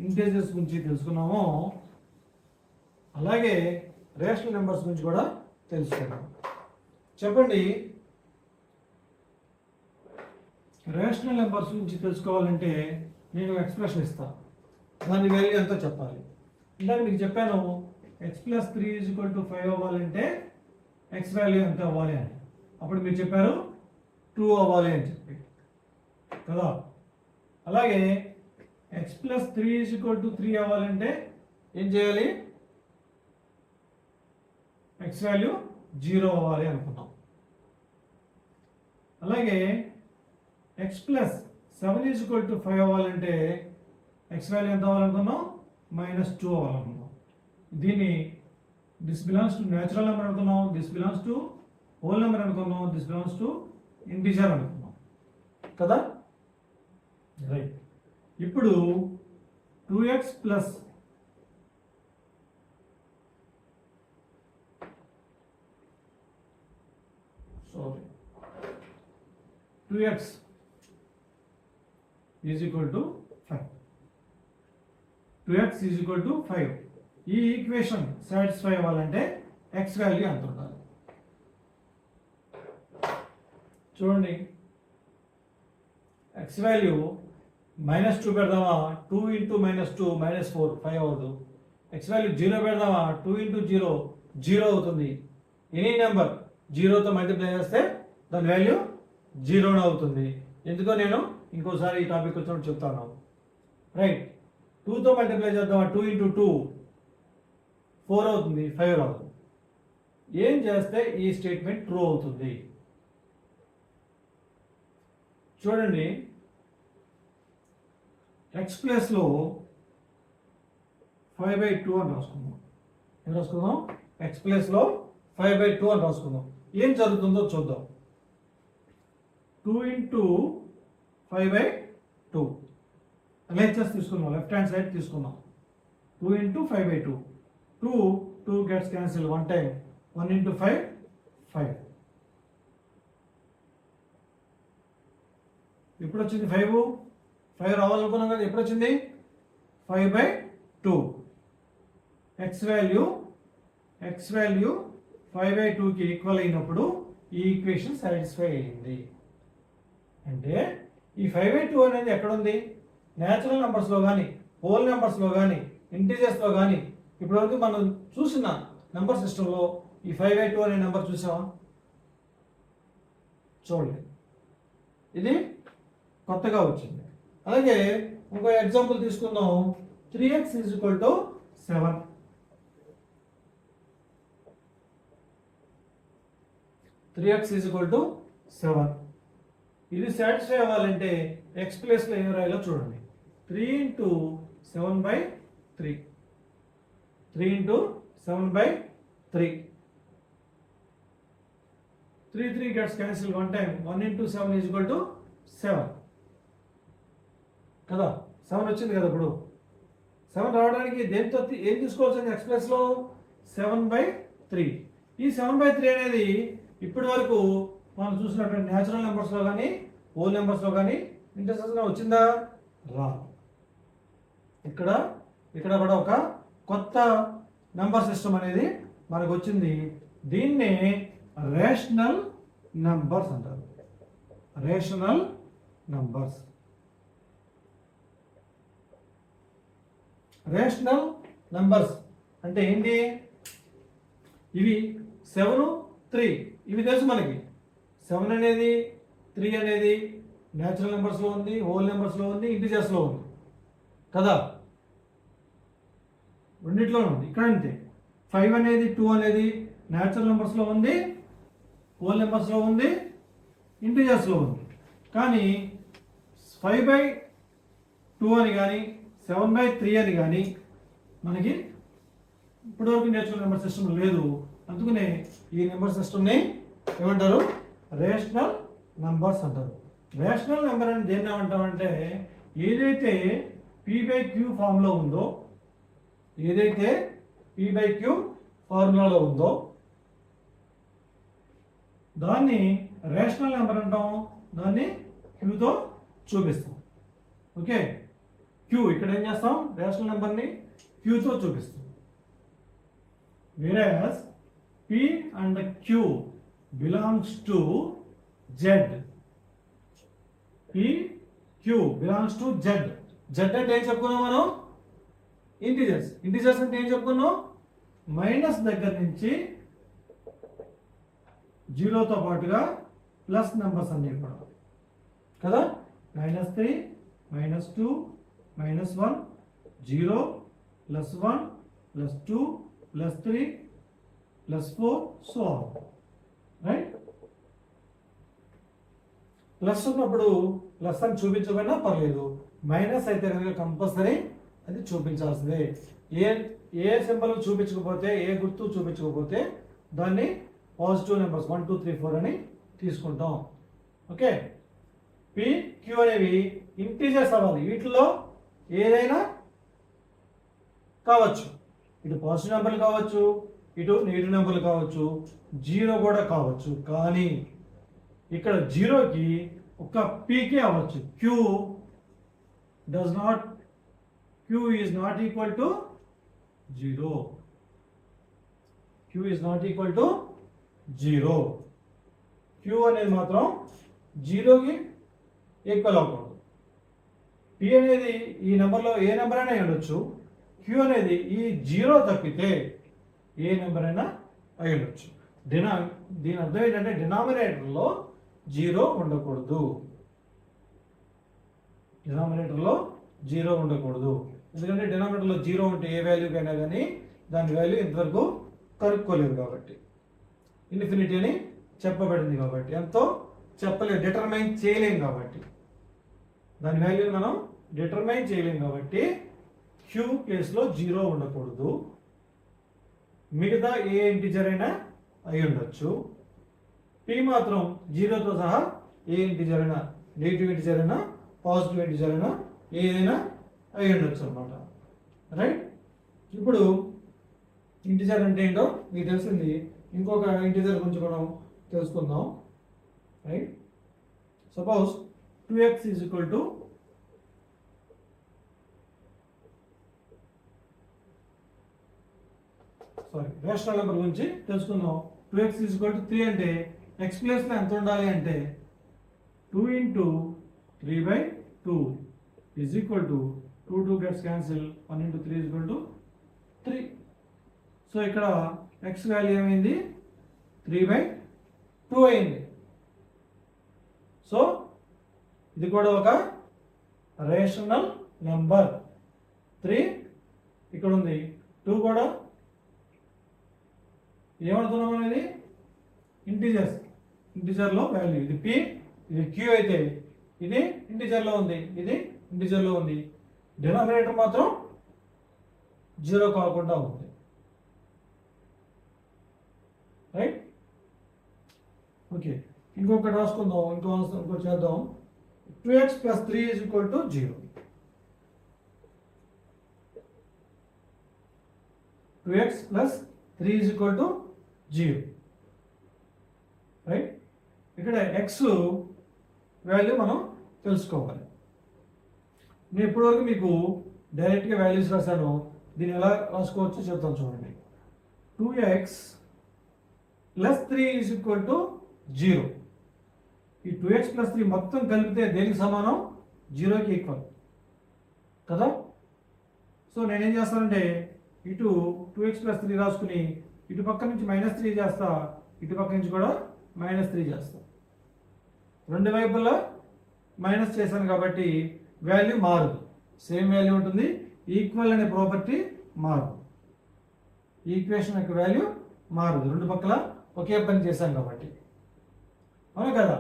ఇంటిజర్స్ గురించి తెలుసుకున్నామో అలాగే రేషనల్ నెంబర్స్ గురించి కూడా తెలుసుకున్నాం. చెప్పండి, రేషనల్ నెంబర్స్ గురించి తెలుసుకోవాలంటే నేను ఎక్స్ప్రెషన్ ఇస్తాను, దాని వాల్యూ ఎంతో చెప్పాలి. ఇందాక మీకు చెప్పాను x+3 = 5 అవ్వాలంటే x వాల్యూ ఎంత అవ్వాలి అని. అప్పుడు మీరు చెప్పారు 2 అవ్వాలి అని చెప్పి కదా. అలాగే x+3 = 3 అవ్వాలంటే ఏం చేయాలి, x వాల్యూ 0 అవ్వాలి అనుకున్నాం. అలాగే x+7 = 5 అవ్వాలంటే x వాల్యూ ఎంత అవ్వాలనుకున్నాం, -2 అవ్వాలనుకున్నాం. దీన్ని this belongs to natural number అనుకున్నాం, this belongs to whole number అనుకున్నాం, దిస్ బిలాంగ్స్ టు ఇంటిజర్ అనుకున్నాం కదా. రైట్. ఇప్పుడు 2x plus 2x is equal to 5. 2x is equal to 5. ఈ ఈక్వేషన్ సాటిస్ఫై అవ్వాలంటే x వాల్యూ ఎంత ఉండాలి చూడండి. x వాల్యూ -2 పెడదామా, 2 × -2 -4 5 అవ్వదు. x వాల్యూ 0 పెడదామా, 2 × 0 0 అవుతుంది. ఎనీ నెంబర్ 0తో మల్టిప్లై చేస్తే దాని వాల్యూ 0 అవుతుంది. ఎందుకో నేను ఇంకోసారి ఈ టాపిక్ వచ్చినప్పుడు చెప్తాను. రైట్. 2తో మల్టిప్లై చేద్దామా, 2 × 2 4 అవుతుంది, 5 రాదు. ఏం చేస్తే ఈ స్టేట్మెంట్ ట్రూ అవుతుంది చూడండి. x ప్లేస్లో 5/2 అని రాసుకుందాం. ఏం రాసుకుందాం, x ప్లేస్లో 5/2 అని రాసుకుందాం. ఏం జరుగుతుందో చూద్దాం. 2 × 5/2 LHS తీసుకుందాం, లెఫ్ట్ హ్యాండ్ సైడ్ తీసుకుందాం. 2 × 5/2, 2 gets cancelled one time, 1 × 5 5. ఎప్పుడు వచ్చింది 5 రావాలనుకున్నాం కదా, ఎప్పుడు వచ్చింది 5/2. x వాల్యూ 5/2కి ఈక్వల్ అయినప్పుడు ఈ ఈక్వేషన్ సాటిస్ఫై అయింది. అంటే ఈ 5/2 అనేది ఎక్కడ ఉంది, న్యాచురల్ నెంబర్స్లో కానీ, హోల్ నెంబర్స్లో కానీ, ఇంటిజర్స్లో కానీ ఇప్పటివరకు మనం చూసిన నెంబర్ సిస్టంలో ఈ 5/2 అనే నెంబర్ చూసామా, చూడండి. ఇది కొత్తగా వచ్చింది. అలాగే ఇంకో ఎగ్జాంపుల్ తీసుకుందాం. 3x = 7. 3x = 7. ఇది సాటిస్ఫై అవ్వాలంటే x ప్లేస్లో ఏం రాయాలో చూడండి. 3 × 7/3. 3 × 7/3. 3 gets cancelled one time, 1 × 7 = 7 కదా. 7 వచ్చింది కదా. ఇప్పుడు 7 రావడానికి దేంతో ఏం తీసుకోవాల్సింది, x ప్లేస్లో 7/3. ఈ 7/3 అనేది ఇప్పటి వరకు మనం చూసినటువంటి న్యాచురల్ నెంబర్స్లో కానీ, హోల్ నెంబర్స్లో కానీ ఇంటిజర్స్గా వచ్చిందా, రా. ఇక్కడ కూడా ఒక కొత్త నెంబర్ సిస్టమ్ అనేది మనకు వచ్చింది. దీన్నే రేషనల్ నెంబర్స్ అంటారు. Rational numbers. రేషనల్ నెంబర్స్ అంటే ఏంటి, ఇవి 7, 3 ఇవి తెలుసు మనకి. 7 అనేది 3 అనేది న్యాచురల్ నెంబర్స్లో ఉంది, హోల్ నెంబర్స్లో ఉంది, ఇంటిజర్స్లో ఉంది కదా, రెండిట్లోనే ఉంది. ఇక్కడ అంతే 5 అనేది 2 అనేది న్యాచురల్ నెంబర్స్లో ఉంది, హోల్ నెంబర్స్లో ఉంది, ఇంటిజర్స్లో ఉంది. కానీ 5/2 అని కానీ 7/3 అని కానీ మనకి ఇప్పటివరకు నేర్చుకున్న నెంబర్ సిస్టమ్ లేదు. అందుకనే ఈ నెంబర్ సిస్టమ్ని ఏమంటారు? రేషనల్ నంబర్స్ అంటారు. రేషనల్ నెంబర్ అని దేన్ని ఏమంటామంటే ఏదైతే p/q ఫార్ములా ఉందో, ఏదైతే p/q ఫార్ములాలో ఉందో దాన్ని రేషనల్ నెంబర్ అంటాం. దాన్ని క్యూతో చూపిస్తాం. ఓకే, క్యూ ఇక్కడ ఏం చేస్తాం? రేషనల్ నెంబర్ని క్యూతో చూపిస్తాం. whereas p and q belongs to z. p q belongs to z. z అంటే ఏం చెప్పుకున్నాం మనం? ఇంటిజర్స్. ఇంటిజర్స్ అంటే ఏం చెప్పుకున్నాం? మైనస్ దగ్గర నుంచి జీరోతో పాటుగా ప్లస్ నెంబర్స్ అన్ని కూడా కదా. -3, -2, -1, 0, +1, +2, +3, +4, so on. రైట్? ప్లస్ ఉన్నప్పుడు ప్లస్ అని చూపించకపోయినా పర్లేదు, మైనస్ అయితే కనుక కంపల్సరీ అది చూపించాల్సిందే. ఏ సింబల్ చూపించకపోతే, ఏ గుర్తు చూపించకపోతే దాన్ని పాజిటివ్ నెంబర్స్ 1, 2, 3, 4 అని తీసుకుంటాం. ఓకే, p q అనేవి ఇంటీజర్స్ అవ్వాలి. వీటిలో ఏదైనా కావచ్చు, ఇటు పాజిటివ్ నెంబర్లు కావచ్చు, ఇటు నెగిటివ్ నెంబర్లు కావచ్చు, 0 కూడా కావచ్చు. కానీ ఇక్కడ 0కి ఒక pకే అవ్వచ్చు. q is not equal to 0. q is not equal to 0. q అనేది మాత్రం 0కి ఈక్వల్ అవ్వకూడదు. p అనేది ఈ నెంబర్లో ఏ నెంబర్ అయినా ఉండొచ్చు. q అనేది ఈ 0 తప్పితే ఏ నెంబర్ అయినా అయి ఉండొచ్చు. దీని అర్థం ఏంటంటే డినామినేటర్లో 0 ఉండకూడదు. డినామినేటర్లో 0 ఉండకూడదు. ఎందుకంటే డినామినేటర్లో 0 ఉంటే ఏ వాల్యూకైనా కానీ దాని వాల్యూ ఇంతవరకు కనుక్కోలేదు కాబట్టి, ఇన్ఫినిటీ అని చెప్పబడింది కాబట్టి, ఎంతో చెప్పలేదు, డిటర్మైన్ చేయలేం కాబట్టి, దాని వాల్యూని మనం డిటర్మైన్ చేయలేం కాబట్టి క్యూ ప్లేస్లో 0 ఉండకూడదు. మిగతా ఏ ఇంటిజర్ అయినా అయి ఉండొచ్చు. p మాత్రం 0తో సహా ఏ ఇంటిజర్ అయినా, నెగిటివ్ ఇంటిజర్ అయినా, పాజిటివ్ ఇంటిజర్ అయినా ఏదైనా అయి ఉండొచ్చు అనమాట. రైట్? ఇప్పుడు ఇంటిజర్ అంటే ఏంటో మీకు తెలిసింది. ఇంకొక ఇంటిజర్ గురించి మనం తెలుసుకుందాం. Right? Suppose 2x is equal to rational number గురించి తెలుసుకుందాం. 2x is equal to 3 అంటే x ప్లేస్లో ఎంత ఉండాలి అంటే 2 into 3/2 is equal to 2 gets cancel, 1 into 3 is equal to 3. So ఇక్కడ x వాల్యూ ఏమైంది? 3/2 అయింది. సో ఇది కూడా ఒక రేషనల్ నెంబర్. 3 ఇక్కడ ఉంది, 2 కూడా ఏమడుతున్నాం అనేది ఇంటిజర్లో వాల్యూ. ఇది p, ఇది q అయితే ఇది ఇంటిజర్లో ఉంది, ఇది ఇంటిజర్లో ఉంది. డినామినేటర్ మాత్రం 0 కాకుండా ఉంది. రైట్? ఓకే, ఇంకొకటి రాసుకుందాం, ఇంకో చేద్దాం. 2x plus 3 is equal to 0. 2x plus 3 is equal to 0. Right? ఇక్కడ x వాల్యూ మనం తెలుసుకోవాలి. నేను ఇప్పటివరకు మీకు డైరెక్ట్గా వాల్యూస్ రాశాను. దీన్ని ఎలా రాసుకోవచ్చో చెప్తాను చూడండి. 2x plus 3 is equal to 0. ఈ 2x plus 3 మొత్తం కలిపితే దేనికి సమానం? 0కి ఈక్వల్ కదా. సో నేనేం చేస్తానంటే ఇటు 2x plus 3 రాసుకుని ఇటు పక్క నుంచి -3 చేస్తా, ఇటు పక్క నుంచి కూడా -3 చేస్తా. రెండు వైపులా మైనస్ చేశాను కాబట్టి వాల్యూ మారదు, సేమ్ వాల్యూ ఉంటుంది. ఈక్వల్ అనే ప్రాపర్టీ మారదు, ఈక్వేషన్ యొక్క వాల్యూ మారదు, రెండు పక్కల ఒకే పని చేశాం కాబట్టి. అవును కదా?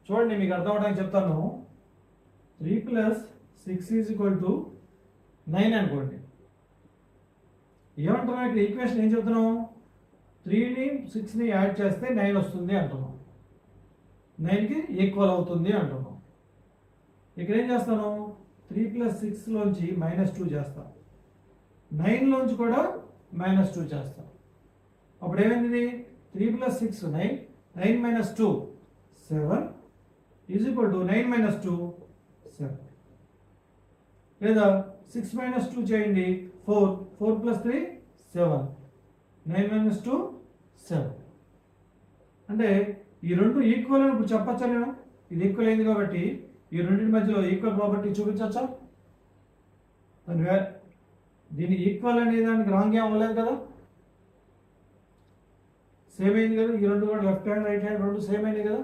చూడండి, మీకు అర్థం అవడానికి చెప్తాను. 3 + 6 = 9 అనుకోండి. ఏమంటున్నాం ఇక్కడ? ఈక్వేషన్ ఏం చెప్తున్నాం? 3ని 6ని యాడ్ చేస్తే 9 వస్తుంది అంటున్నాం, 9కి ఈక్వల్ అవుతుంది అంటున్నాం. ఇక్కడ ఏం చేస్తాను? 3 + 6లోంచి -2 చేస్తాం, 9లోంచి కూడా -2 చేస్తాం. అప్పుడు ఏమైంది? 3 + 6 9, 9 - 2 7 = 9 - 2 7. లేదా 6 - 2 చేయండి, 4, 4 + 3 7, 9 - 2 7. అంటే ఈ రెండు ఈక్వల్ అని ఇప్పుడు చెప్పచ్చా నేను? ఇది ఈక్వల్ అయింది కాబట్టి ఈ రెండింటి మధ్యలో ఈక్వల్ ప్రాపర్టీ చూపించచ్చా? దీని ఈక్వల్ అనే దానికి రాంగ్ ఏం అవ్వలేదు కదా, సేమ్ అయింది కదా. ఈ రెండు కూడా లెఫ్ట్ హ్యాండ్ రైట్ హ్యాండ్ రెండు సేమ్ అయింది కదా.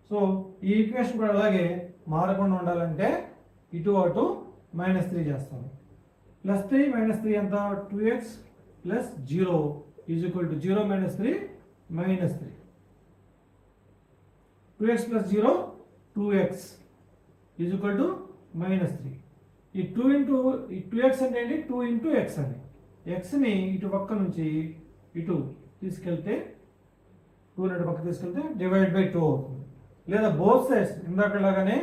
సో ఈ ఈక్వేషన్ కూడా అలాగే మారకుండా ఉండాలంటే ఇటు అటు -3 చేస్తాను. +3 - 3 ఎంత? 2x + 0 = 0 - 3 -3. 2x + 0 2x = -3. ఈ 2x అంటే ఏంటి? 2 × x అని. xని ఇటు పక్క నుంచి ఇటు తీసుకెళ్తే 2 పక్క తీసుకెళ్తే /2 అవుతుంది. లేదా బోత్ సైడ్స్ ఇందాకలాగానే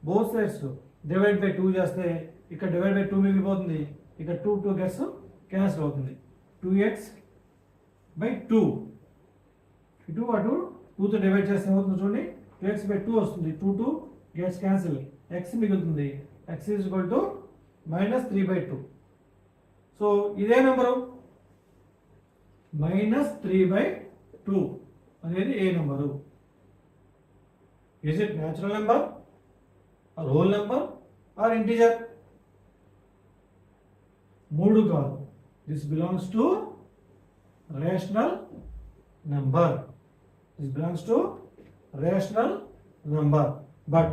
బోత్ సైడ్స్ /2 చేస్తే ఇక్కడ /2 మిగిలిపోతుంది, ఇక్కడ 2 గెట్స్ క్యాన్సిల్ అవుతుంది. 2x/2 ఇటు అటు 2తో డివైడ్ చేస్తే ఏమవుతుంది చూడండి, 2x/2 వస్తుంది. 2 గెట్స్ క్యాన్సిల్, x మిగులుతుంది. x = -3/2. సో ఇదే నెంబరు -3/2 అనేది ఏ number? Is it natural number or whole number or integer? 3 కాదు. This belongs to rational number. This belongs to rational number. But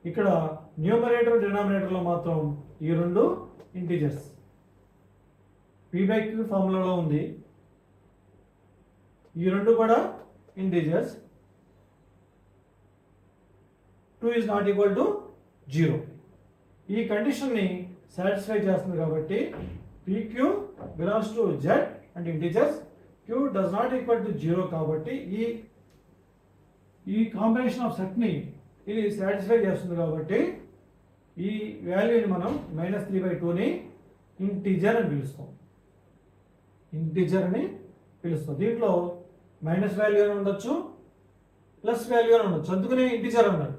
ఇక్కడ న్యూమరేటర్ డినామినేటర్ లో మాత్రం ఈ రెండు ఇంటిజర్స్. p/q ఫార్ములాలో ఉంది, ఈ రెండు కూడా integers. 2 is not equal to 0. ఈ కండిషన్ని సాటిస్ఫై చేస్తుంది కాబట్టి pq belongs to z and integers, q does not equal to 0 కాబట్టి ఈ కాంబినేషన్ ఆఫ్ సెట్ని ఇది సాటిస్ఫై చేస్తుంది కాబట్టి ఈ వాల్యూని మనం -3/2ని ఇంటిజర్ అని పిలుస్తాం. ఇంటిజర్ అని పిలుస్తాం. దీంట్లో మైనస్ వాల్యూ అని ఉండొచ్చు, ప్లస్ వాల్యూ అని ఉండొచ్చు, అందుకనే ఇంటిజర్ అన్నాడు.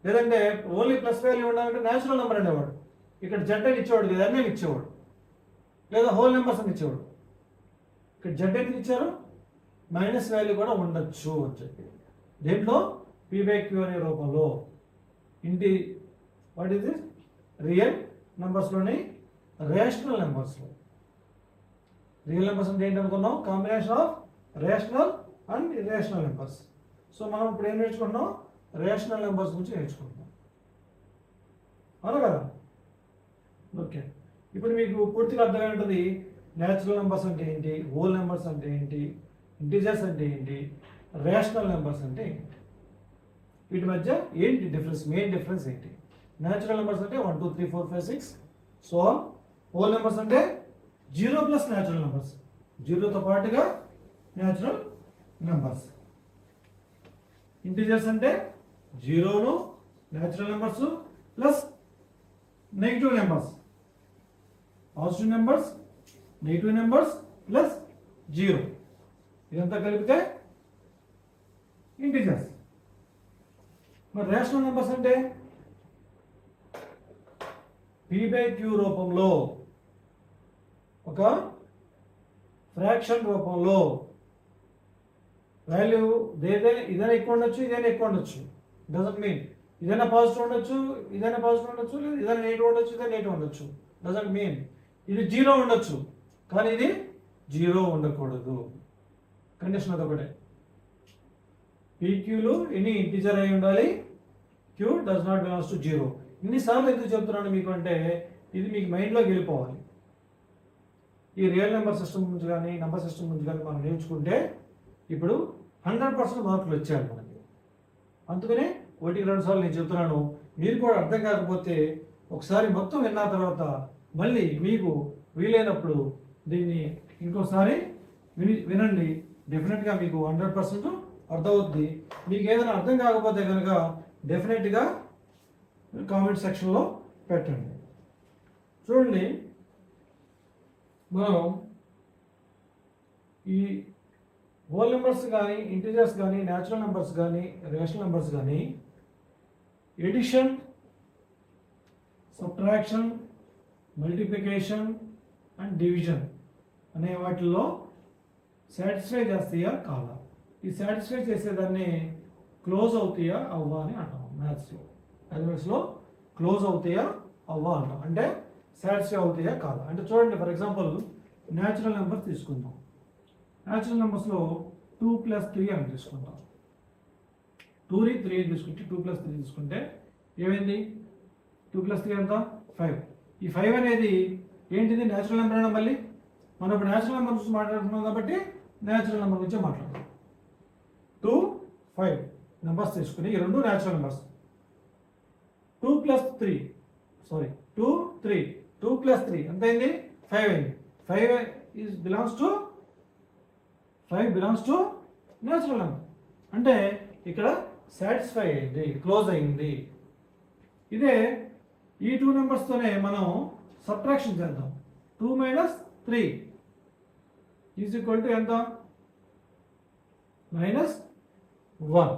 లేదంటే ఓన్లీ ప్లస్ వాల్యూ ఉండాలంటే న్యాచురల్ నెంబర్ అనేవాడు. ఇక్కడ జెడ్ అని ఇచ్చేవాడు, లేదా అని ఇచ్చేవాడు, లేదా హోల్ నెంబర్స్ అని ఇచ్చేవాడు. ఇక్కడ జెడ్ అని ఇచ్చారు, మైనస్ వాల్యూ కూడా ఉండొచ్చు అని చెప్పి. దీంట్లో p/q అనే రూపంలో వాట్ ఈస్ దిస్ రియల్ నెంబర్స్లోని రేషనల్ నెంబర్స్లో. రియల్ నెంబర్స్ అంటే ఏంటి అనుకున్నాం? Combination of rational and irrational numbers. So మనం ఇప్పుడు ఏం నేర్చుకుంటున్నాం? రేషనల్ నెంబర్స్ గురించి నేర్చుకుంటున్నాం, అవునా కదా? ఓకే, ఇప్పుడు మీకు పూర్తిగా అర్థమై ఉంటుంది న్యాచురల్ నెంబర్స్ అంటే ఏంటి, హోల్ నెంబర్స్ అంటే ఏంటి, ఇంటిజర్స్ అంటే ఏంటి, రేషనల్ నెంబర్స్ అంటే ఏంటి, వీటి మధ్య ఏంటి డిఫరెన్స్, మెయిన్ డిఫరెన్స్ ఏంటి. న్యాచురల్ నెంబర్స్ అంటే 1 2 3 4 5 6 సో. హోల్ నెంబర్స్ అంటే 0 ప్లస్ న్యాచురల్ నెంబర్స్, 0తో పాటుగా న్యాచురల్ నెంబర్స్. ఇంటిజర్స్ అంటే 0ను natural numbers plus negative numbers, positive numbers, negative numbers plus 0, ఇదంతా కలిపితే ఇంటిజర్స్. మరి రేషనల్ నెంబర్స్ అంటే p/q రూపంలో, ఒక ఫ్రాక్షన్ రూపంలో వాల్యూ ఇదైనా ఎక్కువ ఉండొచ్చు, ఇదైనా ఎక్కువ ఉండొచ్చు. డజంట్ మీన్ ఇదైనా పాజిటివ్ ఉండొచ్చు, ఇదైనా పాజిటివ్ ఉండొచ్చు, లేదా ఇదైనా నెగిటివ్ ఉండొచ్చు, ఇదైనా నెగిటివ్ ఉండొచ్చు. డజంట్ మీన్ ఇది 0 ఉండొచ్చు, కానీ ఇది 0 ఉండకూడదు. కండిషన్ అదొకటే. పీక్యూలు ఎనీ ఇంటిజర్ అయి ఉండాలి, q does not belongs to 0. ఇన్నిసార్లు ఎందుకు చెప్తున్నాను మీకు అంటే ఇది మీకు మైండ్లోకి వెళ్ళిపోవాలి. ఈ రియల్ నెంబర్ సిస్టమ్ నుంచి కానీ నెంబర్ సిస్టమ్ నుంచి కానీ మనం నేర్చుకుంటే ఇప్పుడు 100% మార్కులు వచ్చాయి మనకి. అందుకనే 1-2 సార్లు నేను చెప్తున్నాను. మీరు కూడా అర్థం కాకపోతే ఒకసారి మొత్తం విన్న తర్వాత మళ్ళీ మీకు వీలైనప్పుడు దీన్ని ఇంకోసారి వినండి. డెఫినెట్గా మీకు 100% అర్థమవుద్ది. మీకు ఏదైనా అర్థం కాకపోతే కనుక డెఫినెట్గా కామెంట్ సెక్షన్లో పెట్టండి. చూడండి, మనం ఈ హోల్ నెంబర్స్ కానీ ఇంటిజర్స్ కానీ న్యాచురల్ నెంబర్స్ కానీ రేషనల్ నెంబర్స్ కానీ addition, subtraction, multiplication and division అనే వాటిల్లో సాటిస్ఫై చేస్తాయా కాదా, ఈ సాటిస్ఫై చేసేదాన్ని క్లోజ్ అవుతాయా అవ్వా అని అంటాం. మ్యాథ్మెటిక్స్లో క్లోజ్ అవుతాయా అవ్వా అంటాం. అంటే సాటిస్ఫై అవుతాయా కాదా అంటే చూడండి, ఫర్ ఎగ్జాంపుల్ న్యాచురల్ నెంబర్ తీసుకుందాం. న్యాచురల్ నెంబర్స్లో 2 + 3 అని తీసుకుంటాం. 2ని 3 తీసుకుంటే 2 + 3 తీసుకుంటే ఏమైంది? 2 + 3 ఎంత? 5. ఈ 5 అనేది ఏంటిది? న్యాచురల్ నెంబర్ అయినా మళ్ళీ మనం ఇప్పుడు న్యాచురల్ నెంబర్ గురించి మాట్లాడుతున్నాం కాబట్టి న్యాచురల్ నెంబర్ గురించి మాట్లాడతాం. 2, 5 నెంబర్స్ తీసుకుని ఈ రెండు న్యాచురల్ నెంబర్స్. 2 + 3 ఎంత అయింది? 5 అయింది. 5 బిలాంగ్స్ టు న్యాచురల్ నెంబర్. అంటే ఇక్కడ సాటిస్ఫై అయింది, క్లోజ్ అయింది. ఇదే ఈ 2 నెంబర్స్తోనే మనం సబ్ట్రాక్షన్ చేద్దాం. 2 - 3 = ఎంత? -1.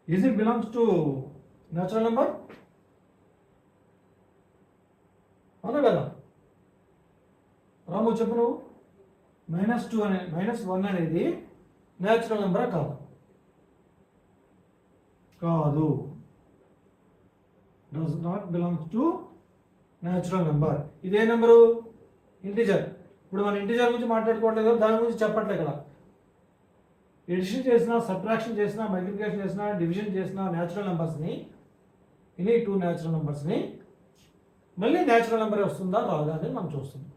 Is it belongs to natural number? అవునా కదా? రాము చెప్పు నువ్వు. -2 అనే -1 అనేది న్యాచురల్ నెంబరా కాదు? కాదు. Does not belongs to natural number. ఇదే నెంబరు ఇంటిజర్. ఇప్పుడు మనం ఇంటిజర్ గురించి మాట్లాడుకోవట్లేదు, దాని గురించి చెప్పట్లేదు ఇక్కడ. ఎడిషన్ చేసినా, సబ్ట్రాక్షన్ చేసినా, మల్టిప్లికేషన్ చేసినా, డివిజన్ చేసినా న్యాచురల్ నెంబర్స్ని, ఇన్ని 2 న్యాచురల్ నెంబర్స్ని మళ్ళీ న్యాచురల్ నెంబరే వస్తుందా రాదా అనేది మనం చూస్తున్నాం.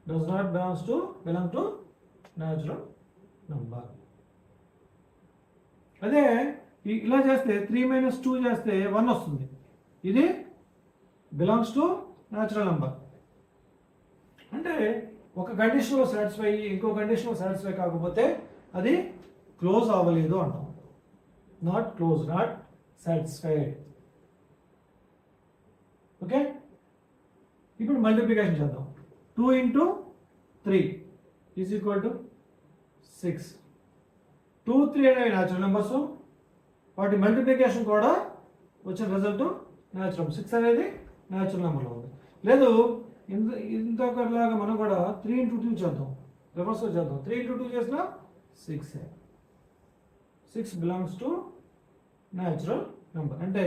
Does not belong to natural number. అదే ఇలా చేస్తే 3 - 2 చేస్తే 1 వస్తుంది. ఇది బిలాంగ్స్ టు న్యాచురల్ నెంబర్. అంటే ఒక కండిషన్లో సాటిస్ఫై అయ్యి ఇంకో కండిషన్లో సాటిస్ఫై కాకపోతే అది క్లోజ్ అవ్వలేదు అంటాం. Not close, not satisfied. Okay, ఇప్పుడు మల్టిప్లికేషన్ చేద్దాం. 2 × 3 = 6. 2, 3 అనేవి న్యాచురల్ నెంబర్స్. వాటి మల్టిప్లికేషన్ కూడా వచ్చిన రిజల్ట్ న్యాచురల్. 6 అనేది న్యాచురల్ నెంబర్లో ఉంది. లేదు ఇంతలాగా మనం కూడా 3 × 2 చేద్దాం, రివర్స్లో చేద్దాం. 3 × 2 చేసినా 6. 6 బిలాంగ్స్ టు న్యాచురల్ నెంబర్. అంటే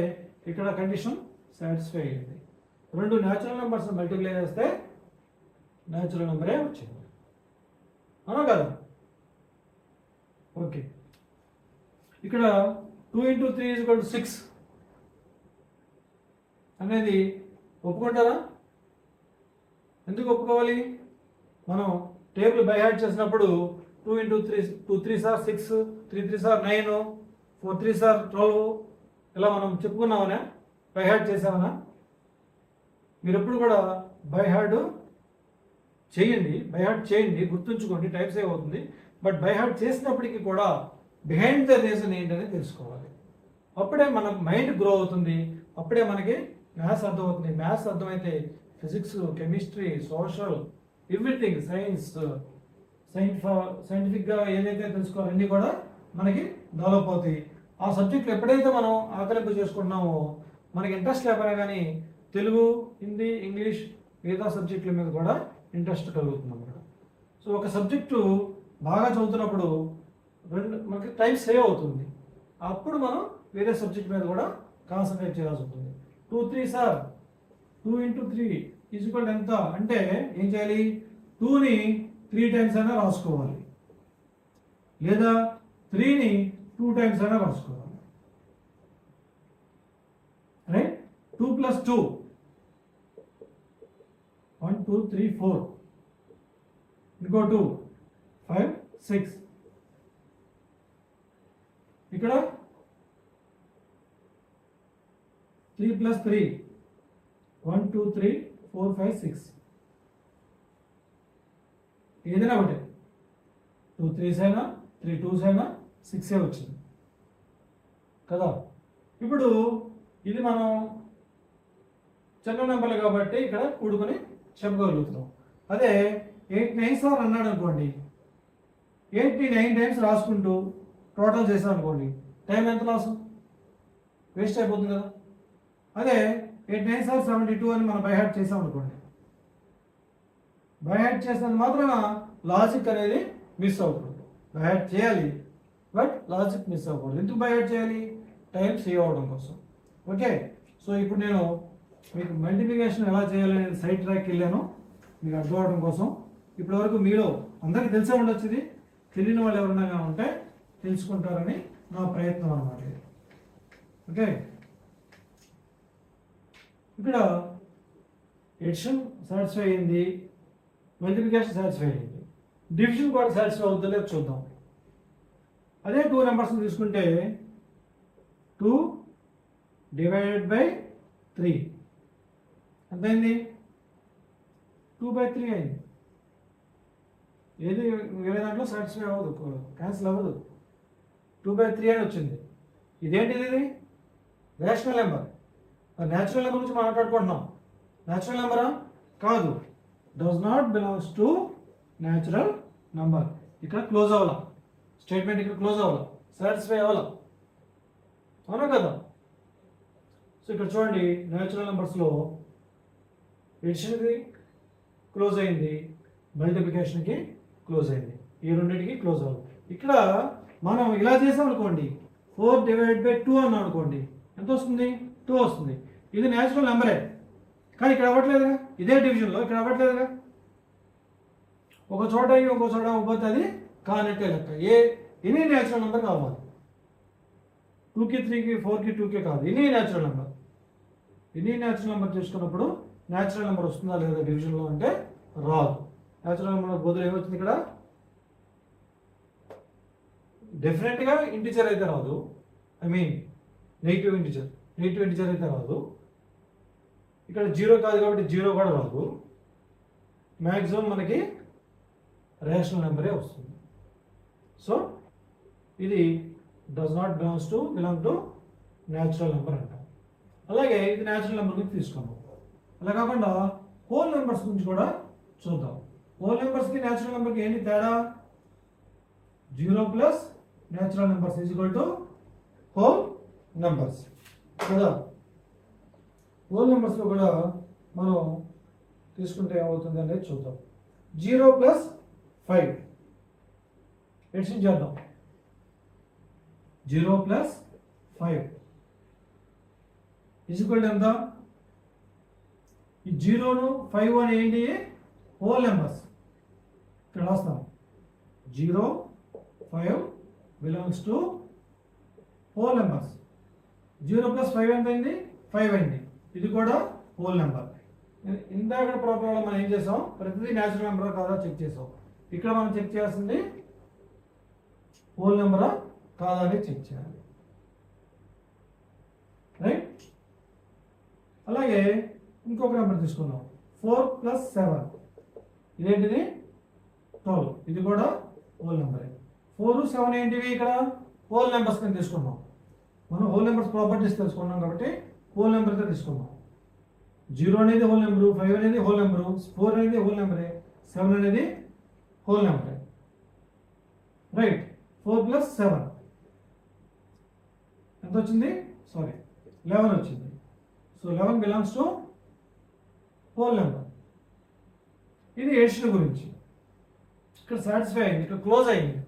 ఇక్కడ కండిషన్ సాటిస్ఫై అయ్యింది. 2 న్యాచురల్ నెంబర్స్ మల్టిప్లై చేస్తే న్యాచురల్ నెంబరే వచ్చింది. అవునా కదా? ఓకే, ఇక్కడ 2 × 3 = 6 అనేది ఒప్పుకుంటారా? ఎందుకు ఒప్పుకోవాలి? మనం టేబుల్ బై హార్ట్ చేసినప్పుడు 2 × 3 2 3s are 6, 3 3s are 9, 4 3s are 12 ఇలా మనం చెప్పుకున్నామనే బై హార్ట్ చేసామనా? మీరు ఎప్పుడు కూడా బై హార్ట్ చేయండి, గుర్తుంచుకోండి. టైప్ సేవ్ అవుతుంది. బట్ బై హార్ట్ చేసినప్పటికీ కూడా బిహైండ్ ద రీజన్ ఏంటనేది తెలుసుకోవాలి. అప్పుడే మన మైండ్ గ్రో అవుతుంది. అప్పుడే మనకి మ్యాథ్స్ అర్థమవుతుంది. మ్యాథ్స్ అర్థమైతే ఫిజిక్స్, కెమిస్ట్రీ, సోషల్, ఎవ్రీథింగ్, సైంటిఫిక్గా ఏదైతే తెలుసుకోవాలో అన్నీ కూడా మనకి డెవలప్ అవుతాయి. ఆ సబ్జెక్టులు ఎప్పుడైతే మనం ఆకలింపు చేసుకుంటున్నామో మనకి ఇంట్రెస్ట్ లేకపోయినా కానీ తెలుగు, హిందీ, ఇంగ్లీష్ మిగతా సబ్జెక్టుల మీద కూడా ఇంట్రెస్ట్ కలుగుతుంది అన్నమాట. సో ఒక సబ్జెక్టు బాగా చదువుతున్నప్పుడు మనకి టైం సేవ్ అవుతుంది. అప్పుడు మనం వేరే సబ్జెక్ట్ మీద కూడా కాన్సన్ట్రేట్ చేయాల్సి ఉంటుంది. 2 3s are 2 × 3 = ఎంత అంటే ఏం చేయాలి? 2ని 3 times అయినా రాసుకోవాలి, లేదా 3ని 2 టైమ్స్ అయినా రాసుకోవాలి. రైట్, 2 + 2 1 2 3 4, ఇంకో 2 5 6, ఇక్కడ 3 + 3 1 2 3 4 5 6, ఏదైనా ఒకటి 2 3s అయినా 3 2s అయినా 6 వచ్చింది కదా. ఇప్పుడు ఇది మనం చిన్న నెంబర్లు కాబట్టి ఇక్కడ కూడుకొని చెప్పగలుగుతున్నాం. అదే 8 9s అన్నాడు అనుకోండి, 8ని 9 టైమ్స్ రాసుకుంటూ టోటల్ చేసాం అనుకోండి, టైం ఎంత లాస్, వేస్ట్ అయిపోతుంది కదా. అదే 8 9s 72 అని మనం బై హార్ట్ చేసాం అనుకోండి, బై హార్ట్ చేసినంత మాత్రాన లాజిక్ అనేది మిస్ అవుతుంది. బై హార్ట్ చేయాలి బట్ లాజిక్ మిస్ అవ్వకూడదు. ఎందుకు బై హార్ట్ చేయాలి? టైం సేవ్ అవ్వడం కోసం. ఓకే, సో ఇప్పుడు నేను మీకు మల్టిప్లికేషన్ ఎలా చేయాలనేది సైడ్ ట్రాక్ వెళ్ళాను మీకు అర్థం అవడం కోసం. ఇప్పటి వరకు మీలో అందరికీ తెలిసే ఉండొచ్చు, ఇది తెలియని వాళ్ళు ఎవరైనా ఉంటే తెలుసుకుంటారని నా ప్రయత్నం అన్నమాట. ఓకే, ఇక్కడ ఎడిషన్ సాటిస్ఫై అయింది, మల్టిప్లికేషన్ సాటిస్ఫై అయింది, డివిజన్ కూడా సాటిస్ఫై అవుతుందో లేదో చూద్దాం. అదే 2 నెంబర్స్ తీసుకుంటే 2 డివైడెడ్ బై 3 ఎంత అయింది? 2/3 అయింది. ఏది వేరే దాంట్లో సాటిస్ఫై అవ్వదు, క్యాన్సిల్ అవ్వదు, 2/3 అని వచ్చింది. ఇదేంటిది? ఇది రేషనల్ నెంబర్. న్యాచురల్ నెంబర్ గురించి మాట్లాడుకుంటున్నాం. న్యాచురల్ నెంబరా? కాదు, does not belongs to natural number. ఇక్కడ క్లోజ్ అవ్వాల స్టేట్మెంట్, ఇక్కడ క్లోజ్ అవ్వాల, సాటిస్ఫై అవ్వాల, అవునా కదా. సో ఇక్కడ చూడండి, న్యాచురల్ నెంబర్స్లో ఎడిషన్కి క్లోజ్ అయింది, మల్టిప్లికేషన్కి క్లోజ్ అయింది, ఈ రెండింటికి క్లోజ్ అవ్వాలి. ఇక్కడ మనం ఇలా చేసాం అనుకోండి, 4 డివైడెడ్ బై 2 అన్నాం అనుకోండి, ఎంత వస్తుంది? 2 వస్తుంది. ఇది న్యాచురల్ నెంబరే, కానీ ఇక్కడ అవ్వట్లేదుగా, ఇదే డివిజన్లో ఇక్కడ అవ్వట్లేదుగా. ఒక చోట ఇంకో చోట అవ్వకపోతే అది కానట్టే లెక్క. ఎనీ న్యాచురల్ నెంబర్ కావాలి, 2కి 3కి 4కి 2కి కాదు, any natural number. Any natural number తీసుకున్నప్పుడు న్యాచురల్ నెంబర్ వస్తుందా లేదా డివిజన్లో అంటే రాదు. న్యాచురల్ నెంబర్ బదులు ఏమవుతుంది ఇక్కడ? డెఫినెట్గా ఇంటిజర్ అయితే రాదు, ఐ మీన్ నెగిటివ్ ఇంటిజర్ అయితే రాదు. ఇక్కడ 0 కాదు కాబట్టి 0 కూడా రాదు. మ్యాక్సిమం మనకి రేషనల్ నెంబరే వస్తుంది. సో ఇది does not belong to natural number అంటాం. అలాగే ఇది న్యాచురల్ నెంబర్ గురించి తీసుకున్నాం. అలా కాకుండా హోల్ నెంబర్స్ గురించి కూడా చూద్దాం. హోల్ నెంబర్స్కి న్యాచురల్ నెంబర్కి ఏంటి తేడా? 0 plus natural numbers is equal to whole numbers కదా. హోల్ నెంబర్స్లో కూడా మనం తీసుకుంటే ఏమవుతుంది అనేది చూద్దాం. 0 + 5 ఎడిషన్ చేద్దాం. 0 + 5 ఈజ్ ఈక్వల్ టు ఎంత? ఈ 0ను 5 అని ఏంటి? Whole numbers. ఇక్కడ రాస్తాం 0 5 బిలాంగ్స్ టు హోల్ నెంబర్స్. 0 + 5 ఎంత అయింది? 5 అయింది. ఇది కూడా హోల్ నెంబర్. ఇందాక ప్రాబ్లంలో మనం ఏం చేసాం? ప్రతిదీ న్యాచురల్ నెంబర్ కాదా చెక్ చేసాం. ఇక్కడ మనం చెక్ చేయాల్సింది హోల్ నెంబరా కాదా అని చెక్ చేయాలి, రైట్. అలాగే ఇంకొక నెంబర్ తీసుకున్నాం, 4 + 7 ఇదేంటిది? 12. ఇది కూడా హోల్ నెంబరే. 4 7 ఏంటివి? ఇక్కడ హోల్ నెంబర్స్ కింద తీసుకున్నాం. మనం హోల్ నెంబర్స్ ప్రాపర్టీస్ తెలుసుకున్నాం కాబట్టి హోల్ నెంబర్తో తీసుకున్నాం. 0 అనేది హోల్ నెంబరు, 5 అనేది హోల్ నెంబరు, 4 అనేది హోల్ నెంబరే, 7 అనేది హోల్ నెంబరే, రైట్. 4 + 7 ఎంత వచ్చింది? 11 వచ్చింది. So 11 belongs to whole number. ఇది ఎడిషన్ గురించి. ఇక్కడ సాటిస్ఫై అయింది, ఇక్కడ క్లోజ్ అయింది.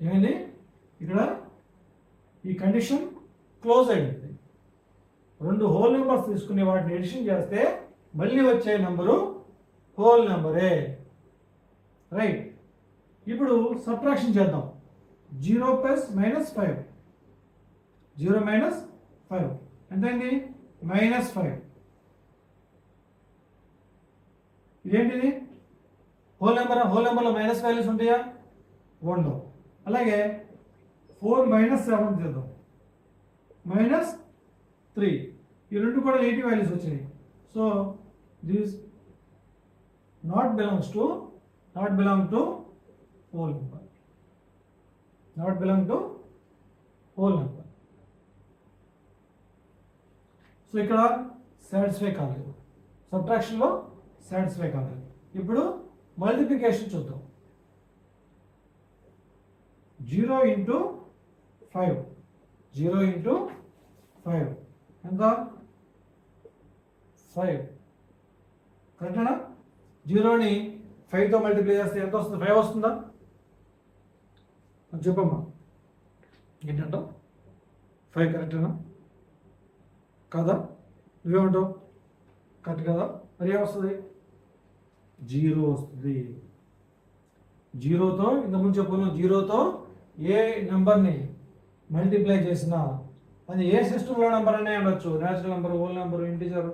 ఏమైంది? ఇక్కడ ఈ కండిషన్ క్లోజ్ అయింది. 2 హోల్ నెంబర్స్ తీసుకుని వాటిని ఎడిషన్ చేస్తే మళ్ళీ వచ్చే నెంబరు హోల్ నెంబరే, రైట్. ఇప్పుడు సబ్ట్రాక్షన్ చేద్దాం. Zero plus minus 5, 0 minus 5 ఎంతైంది -5. ఇదేంటిది హోల్ నెంబర్లో మైనస్ వాల్యూస్ ఉంటాయా ఉండవు. అలాగే 4 - 7 చేద్దాం -3. ఈ రెండు కూడా నెగిటివ్ వాల్యూస్ వచ్చినాయి. So this not belong to whole number, so ఇక్కడ సాటిస్ఫై కాలేదు, సబ్ట్రాక్షన్లో సాటిస్ఫై కాలేదు. ఇప్పుడు మల్టిప్లికేషన్ చూద్దాం. 0 × 5 ఎంత 5 కరెక్టేనా? 0ని 5తో మల్టిప్లై చేస్తే ఎంత వస్తుంది? 5 వస్తుందా? చెప్పమ్మా ఏంటంటావు? 5 కరెక్టేనా కాదా? నువ్వేమంటావు? కరెక్ట్ కదా? మరి ఏమొస్తుంది? 0 వస్తుంది. 0తో ఇంతకుముందు చెప్పుకున్నాం, 0తో ఏ నెంబర్ని మల్టిప్లై చేసినా అది ఏ సిస్టంలో నెంబర్ అనే ఉండొచ్చు, natural number, whole number, integer,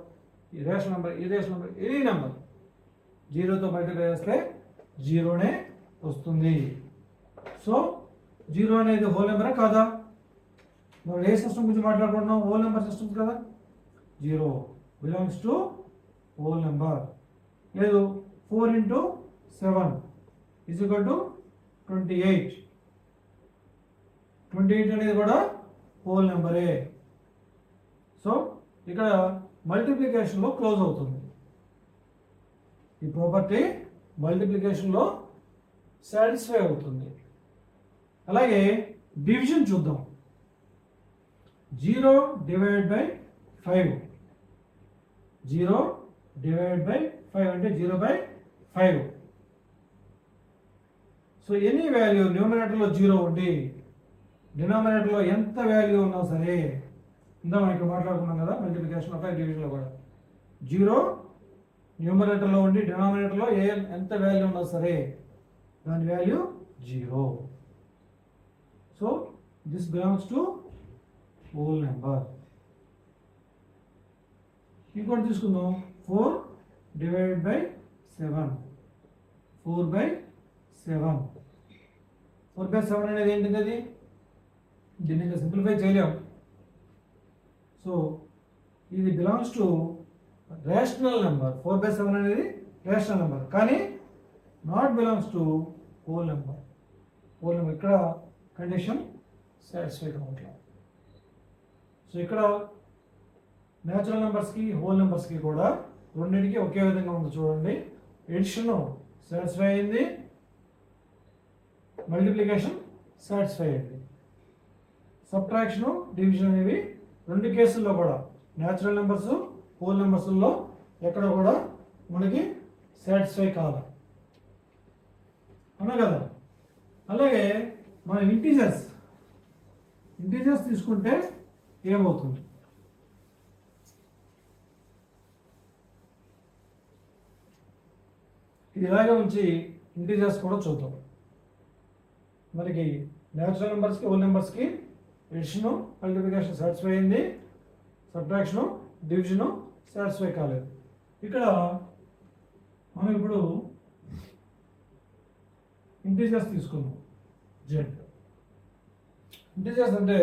rational number, irrational number, any number 0తో మల్టిప్లై చేస్తే 0నే వస్తుంది. సో 0 అనేది హోల్ నెంబరే కాదా? మనం ఏ సిస్టమ్ గురించి మాట్లాడుకుంటున్నాం? హోల్ నెంబర్ సిస్టమ్స్ కదా. 0 బిలాంగ్స్ టు హోల్ నెంబర్. లేదు 4 × 7 = 28. 28 అనేది కూడా హోల్ నెంబరే. సో ఇక్కడ మల్టిప్లికేషన్లో క్లోజ్ అవుతుంది. ఈ ప్రాపర్టీ మల్టిప్లికేషన్లో సాటిస్ఫై అవుతుంది. అలాగే డివిజన్ చూద్దాం. 0 ÷ 5 అంటే 0/5. సో ఎనీ వాల్యూ న్యూమరేటర్లో 0 ఉండి డినామినేటర్లో ఎంత వాల్యూ ఉన్నా సరే, ఇందా మనం ఇక్కడ మాట్లాడుకున్నాం కదా మల్టిప్లికేషన్ ఆఫ్ డివిజన్లో కూడా 0 న్యూమరేటర్లో ఉండి డినామినేటర్లో ఎంత వాల్యూ ఉన్నా సరే దాని value 0. So this belongs to whole number. ఇంకోటి తీసుకుందాం. 4 ÷ 7 4/7. 4/7 అనేది ఏంటిది? అది దీన్ని ఇంకా సింప్లిఫై చేయలేం. సో ఇది బిలాంగ్స్ టు రేషనల్ నెంబర్. 4/7 అనేది రేషనల్ నెంబర్, కానీ not belongs to whole number. ఇక్కడ కండిషన్ సాటిస్ఫై కావట్లేదు. సో ఇక్కడ న్యాచురల్ నెంబర్స్కి హోల్ నెంబర్స్కి కూడా రెండింటికి ఒకే విధంగా ఉంది. చూడండి, ఎడిషన్ సాటిస్ఫై అయింది, మల్టిప్లికేషన్ సాటిస్ఫై అయింది. సబ్ట్రాక్షన్, డివిజన్ అనేవి రెండు కేసుల్లో కూడా న్యాచురల్ నెంబర్స్ హోల్ నెంబర్స్లో ఎక్కడ కూడా మనకి సాటిస్ఫై కాదు అన్నా కదా. అలాగే మన ఇంటీజర్స్ తీసుకుంటే ఏమవుతుంది? ఇది ఇలాగే ఉంచి ఇంటీజర్స్ కూడా చూద్దాం. మనకి న్యాచురల్ నెంబర్స్కి హోల్ నెంబర్స్కి ఎడిషను మల్టిప్లికేషన్ సాటిస్ఫై అయింది, సబ్ట్రాక్షను డివిజను సాటిస్ఫై కాలేదు. ఇక్కడ మనం ఇప్పుడు ఇంటీజర్స్ తీసుకుందాం. జెడ్ ఇంటీజర్స్ అంటే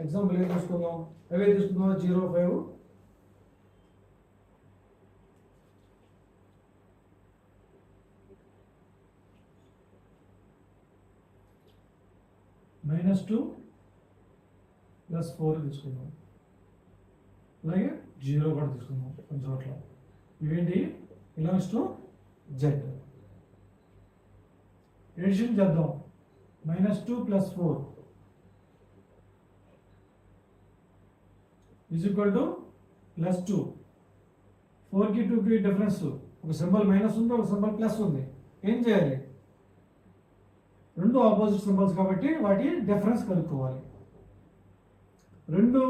ఎగ్జాంపుల్ ఏం తీసుకుందాం? అవే తీసుకుందాం. 0, 5 -2 + 4 తీసుకుందాం. అలాగే 0 కూడా తీసుకుందాం కొన్ని చోట్ల. ఇవేంటి? Belongs to Z. ఎడిషన్ చేద్దాం. -2 + 4 = +2. 4కి 2కి డిఫరెన్స్, ఒక సింబల్ మైనస్ ఉంది, ఒక సింబల్ ప్లస్ ఉంది. ఏం చేయాలి? రెండు ఆపోజిట్ సింబల్స్ కాబట్టి వాటి డిఫరెన్స్ కనుక్కోవాలి. రెండు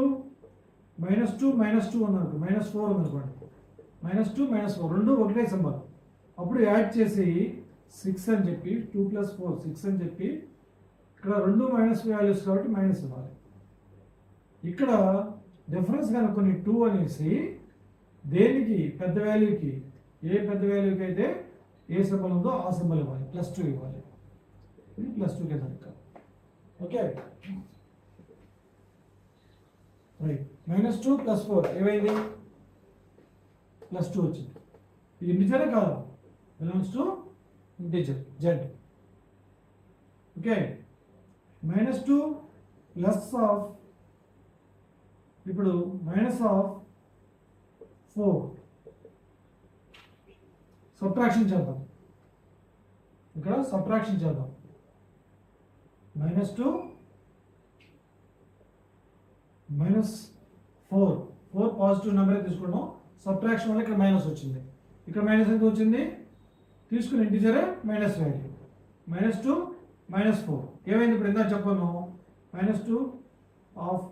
-2 -2 ఉందనుకో, -4 ఉందనుకోండి, -2 -4 రెండు ఒకటే సింబల్. అప్పుడు యాడ్ చేసి 6 అని చెప్పి 2 + 4 6 అని చెప్పి ఇక్కడ రెండు మైనస్ వాల్యూస్ కాబట్టి మైనస్ ఇవ్వాలి. ఇక్కడ డిఫరెన్స్ కనుక్కొని 2 అనేసి దేనికి పెద్ద వాల్యూకి, ఏ పెద్ద వాల్యూకి అయితే ఏ సింబల్ ఉందో ఆ సింబల్ ఇవ్వాలి, +2 ఇవ్వాలి. ఇది +2 కింద లెక్క. Okay right. -2 + 4 ఏమైంది? +2 వచ్చింది. ఇది ఇంటిజరే కాదు, belongs to integer z. Okay -2 plus of, ఇప్పుడు -4 సబ్ట్రాక్షన్ చేద్దాం. ఇక్కడ సబ్ట్రాక్షన్ చేద్దాం. -2 -4 పాజిటివ్ నెంబర్ తీసుకున్నాం. సబ్ట్రాక్షన్ వల్ల ఇక్కడ మైనస్ వచ్చింది. ఇక్కడ మైనస్ ఎంత వచ్చింది? తీసుకుని ఇంటిజరే మైనస్ వాల్యూ. -2 -4 ఏమైంది? ఇప్పుడు ఎంత చెప్పాను? -2 ఆఫ్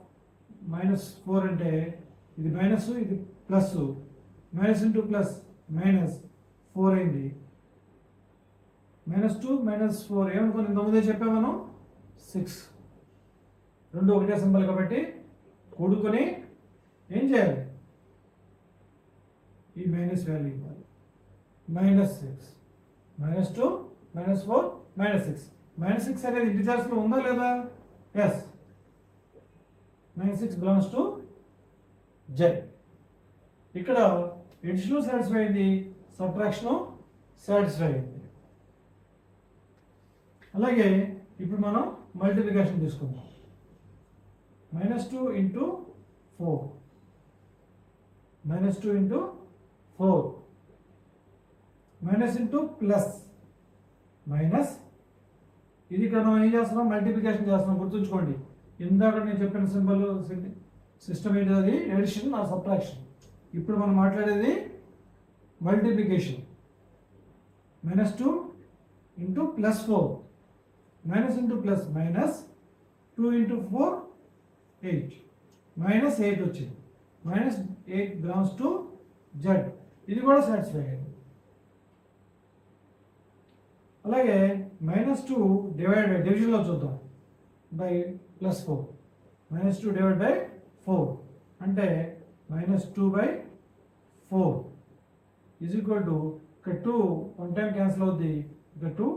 -4 అంటే ఇది మైనస్, ఇది plus, minus into plus minus 4 అయింది. -2 -4 ఏమనుకోని ఇంతకుముందే చెప్పాము మనం 6. రెండు ఒకటే సింబల్ కాబట్టి కూడుకొని ఏం చేయాలి? ఈ మైనస్ వాల్యూ ఇవ్వాలి. -6 -2 -4 -6. -6 అనేది ఇంటిజర్స్లో ఉందా లేదా? ఎస్. -6 belongs to z. ఇక్కడ ఎడిషన్ సాటిస్ఫై అయింది, సబ్ట్రాక్షన్ సాటిస్ఫై అయింది. అలాగే ఇప్పుడు మనం మల్టిప్లికేషన్ తీసుకుందాం. -2 into 4 -2 into 4 minus into plus minus. ఇది ఇక్కడ మనం ఏం చేస్తున్నాం? మల్టిప్లికేషన్ చేస్తున్నాం. గుర్తుంచుకోండి, ఇందాక నేను చెప్పిన సింబల్ సిస్టమ్ ఏంటి? అది ఎడిషన్ ఆ సబ్ట్రాక్షన్. ఇప్పుడు మనం మాట్లాడేది multiplication. -2 into +4 minus into plus minus 2 into 4 8 -8 వచ్చింది. -8 బిలాంగ్స్ టు z. ఇది కూడా సాటిస్ఫై అయింది. అలాగే -2 డివైడ్ బై, డివిజన్లో చూద్దాం, బై +4 -2 డివైడ్ బై 4 అంటే -2/4 ఈజ్ ఈక్వల్ టు, ఇక్కడ 2 1 టైం క్యాన్సిల్ అవుద్ది, ఇక్కడ 2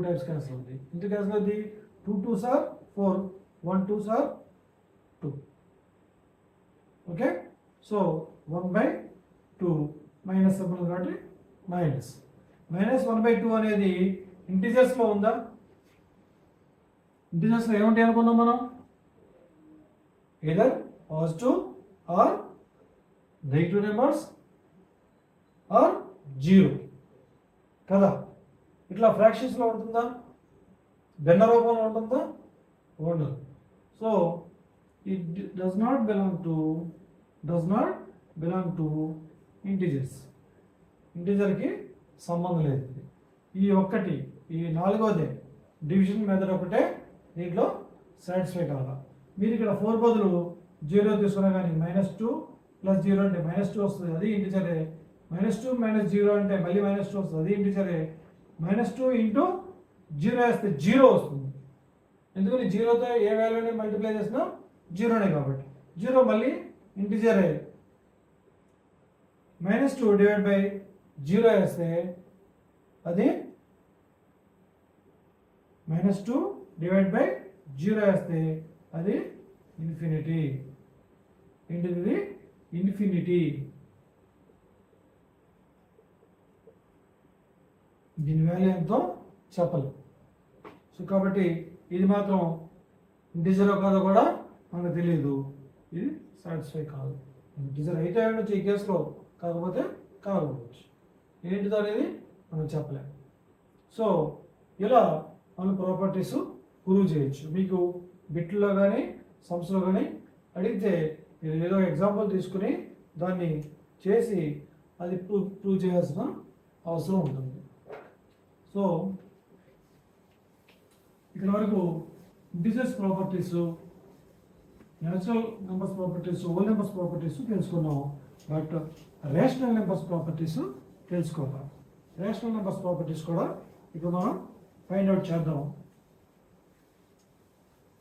టైమ్స్ క్యాన్సిల్ అవుద్ది. ఎంత క్యాన్సిల్ అవుద్ది? 2 2s are 4, 1 2s are 2. Okay, so 1/2 minus symbol కాబట్టి మైనస్. -1/2 అనేది ఇంటిజర్స్లో ఉందా? ఇంటిజర్స్లో ఏముంటాయి అనుకున్నాం మనం? either positive or negative numbers or 0 కదా. ఇట్లా ఫ్రాక్షన్స్లో ఉంటుందా? భిన్న రూపంలో ఉంటుందా? ఉండదు. So it does not belong to integers. ఇంటిజర్కి సంబంధం లేదు. ఈ ఒక్కటి, ఈ 4వది డివిజన్ మెథడ్ ఒకటే దీంట్లో సాటిస్ఫై కావాలా. మీరు ఇక్కడ 4 బదులు 0 తీసుకున్నా కానీ -2 + 0 అంటే -2 వస్తుంది, అది ఇంటిజరే. -2 - 0 అంటే మళ్ళీ -2 వస్తుంది, అది ఇంటిజరే. -2 ఇంటూ 0 వేస్తే 0 వస్తుంది. ఎందుకని? 0తో ఏ వాల్యూని మల్టిప్లై చేసినా 0నే కాబట్టి 0 మళ్ళీ ఇంటిజరే. -2 డివైడ్ బై 0 వేస్తే అది -2 డివైడ్ బై 0 వేస్తే అది ఇన్ఫినిటీ. ఏంటిది? ఇన్ఫినిటీ. దీని వాల్యూ ఎంతో చెప్పలేదు. సో కాబట్టి ఇది మాత్రం ఇంటిజర్ కాదో కూడా మనకు తెలియదు. ఇది సాటిస్ఫై కాదు. ఇంటిజర్ అయితే ఉండొచ్చు ఈ కేసులో, కాకపోతే కాకపోవచ్చు. ఏంటిదో అనేది మనం చెప్పలేము. సో ఇలా మనం ప్రాపర్టీస్ ప్రూవ్ చేయొచ్చు. మీకు బిట్లో కానీ సమ్స్లో కానీ అడిగితే మీరు ఏదో ఎగ్జాంపుల్ తీసుకుని దాన్ని చేసి అది ప్రూవ్ చేయాల్సిన అవసరం ఉంటుంది. సో ఇక్కడ వరకు integers properties, natural numbers properties, whole numbers properties తెలుసుకున్నాం. బట్ రేషనల్ నెంబర్స్ ప్రాపర్టీస్ తెలుసుకోవాలి. రేషనల్ నెంబర్స్ ప్రాపర్టీస్ కూడా ఇప్పుడు మనం ఫైండ్ అవుట్ చేద్దాం.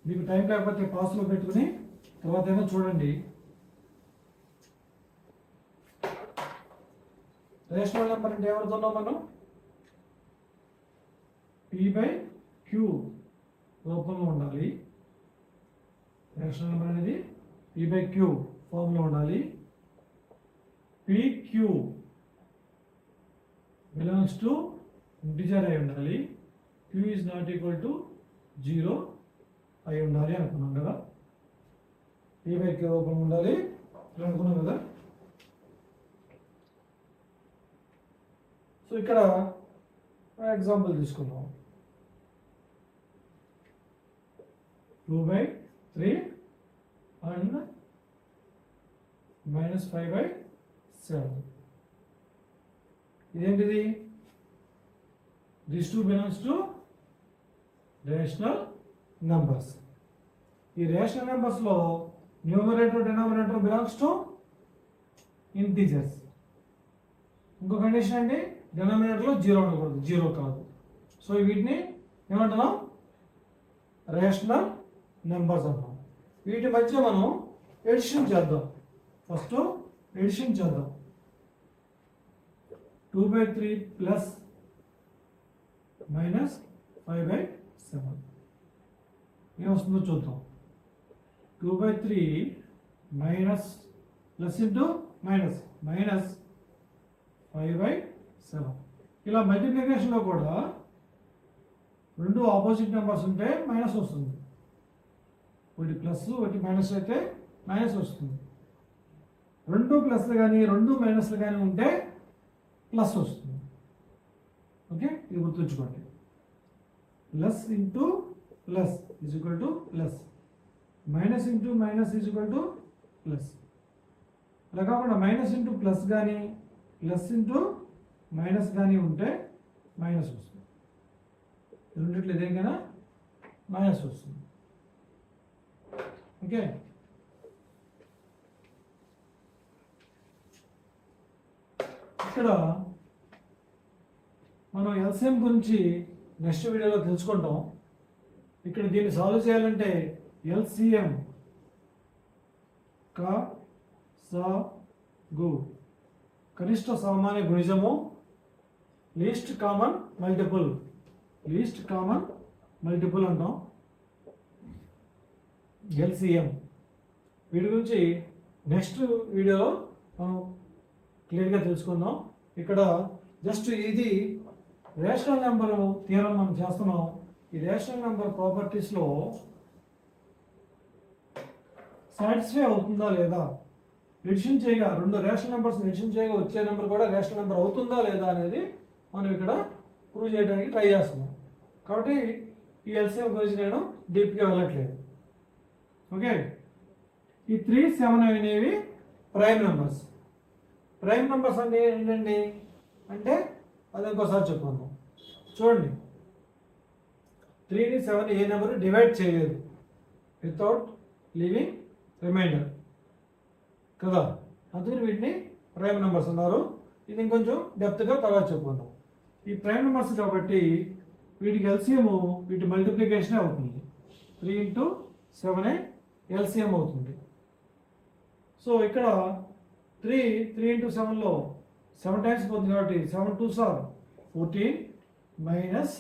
మీకు టైం లేకపోతే పాస్లో పెట్టుకుని తర్వాత ఏమో చూడండి. రేషనల్ నెంబర్ అంటే ఏమవుతున్నాం మనం? P/Q రూపంలో ఉండాలి. రేషనల్ నెంబర్ అనేది P/Q ఫామ్లో ఉండాలి. PQ belongs to ఇంటిజర్ అయి ఉండాలి. Q is not equal to 0 అయి ఉండాలి అనుకున్నాం కదా. P/Q రూపంలో ఉండాలి అనుకున్నాం కదా. సో ఇక్కడ ఎగ్జాంపుల్ తీసుకుందాం. 2/3 and -5/7. ఇదేంటిది? These two belongs to rational numbers. ఈ రేషనల్ నెంబర్స్ లో numerator denominator belongs to integers. ఇంకో కండిషన్ అండి, డినామినేటర్లో 0 ఉండకూడదు, 0 కాదు. సో వీటిని ఏమంటున్నాం? రేషనల్ నెంబర్స్ అంటాం. వీటి మధ్య మనం ఎడిషన్ చేద్దాం. ఫస్ట్ ఎడిషన్ చేద్దాం. 2/3 ప్లస్ -5/7 ఏమొస్తుందో చూద్దాం. 2/3 మైనస్ ప్లస్ ఇంటూ మైనస్ -5/7. ఇలా మల్టిప్లికేషన్లో కూడా రెండు ఆపోజిట్ నెంబర్స్ ఉంటే మైనస్ వస్తుంది. ఒకటి ప్లస్ ఒకటి మైనస్ అయితే మైనస్ వస్తుంది. రెండు ప్లస్లు కానీ రెండు మైనస్లు కానీ ఉంటే ప్లస్ వస్తుంది. ఓకే, ఇది గుర్తుంచుకోండి. Plus into plus is equal to plus, minus into minus is equal to plus. అలా కాకుండా మైనస్ ఇంటూ ప్లస్ కానీ ప్లస్ ఇంటూ మైనస్ కానీ ఉంటే మైనస్ వస్తుంది. రెండిట్లో ఏదైనా మైనస్ వస్తుంది. ఓకే, ఇక్కడ మనం ఎల్సిఎం గురించి నెక్స్ట్ వీడియోలో తెలుసుకుంటాం. ఇక్కడ దీన్ని సాల్వ్ చేయాలంటే ఎల్సిఎం క స గు కనిష్ట సామాన్య గుణిజము లీస్ట్ కామన్ మల్టిపుల్ అంటాం. ఎల్సిఎం వీటి గురించి నెక్స్ట్ వీడియోలో మనం క్లియర్గా తెలుసుకుందాం. ఇక్కడ జస్ట్ ఇది రేషనల్ నెంబర్ థియరం మనం చేస్తున్నాం. ఈ రేషనల్ నెంబర్ ప్రాపర్టీస్లో సాటిస్ఫై అవుతుందా లేదా, ఎడిషన్ చేయగా రెండు రేషనల్ నెంబర్స్ ఎడిషన్ చేయగా వచ్చే నెంబర్ కూడా రేషనల్ నెంబర్ అవుతుందా లేదా అనేది మనం ఇక్కడ ప్రూవ్ చేయడానికి ట్రై చేస్తున్నాం. కాబట్టి ఈ ఎల్సిఎం గురించి నేను డీప్గా వెళ్ళట్లేదు. ఓకే, ఈ 3, 7 అనేవి ప్రైమ్ నెంబర్స్. ప్రైమ్ నెంబర్స్ అంటే ఏంటండి అంటే అది ఇంకోసారి చెప్పుకుందాం. చూడండి, 3ని 7 ఏ నెంబర్ డివైడ్ చేయలేదు వితౌట్ లీవింగ్ రిమైండర్ కదా, అందుకని వీటిని ప్రైమ్ నెంబర్స్ అన్నారు. ఇది ఇంకొంచెం డెప్త్గా తర్వాత చెప్పుకుందాం. ఈ ప్రైమ్ నెంబర్స్ కాబట్టి వీటికి ఎల్సిఎం వీటి మల్టిప్లికేషనే అవుతుంది. 3 × 7 ఎల్సిఎం అవుతుంది. సో ఇక్కడ 3 × 7లో 7 టైమ్స్ పోతుంది కాబట్టి 7 2s are 14 మైనస్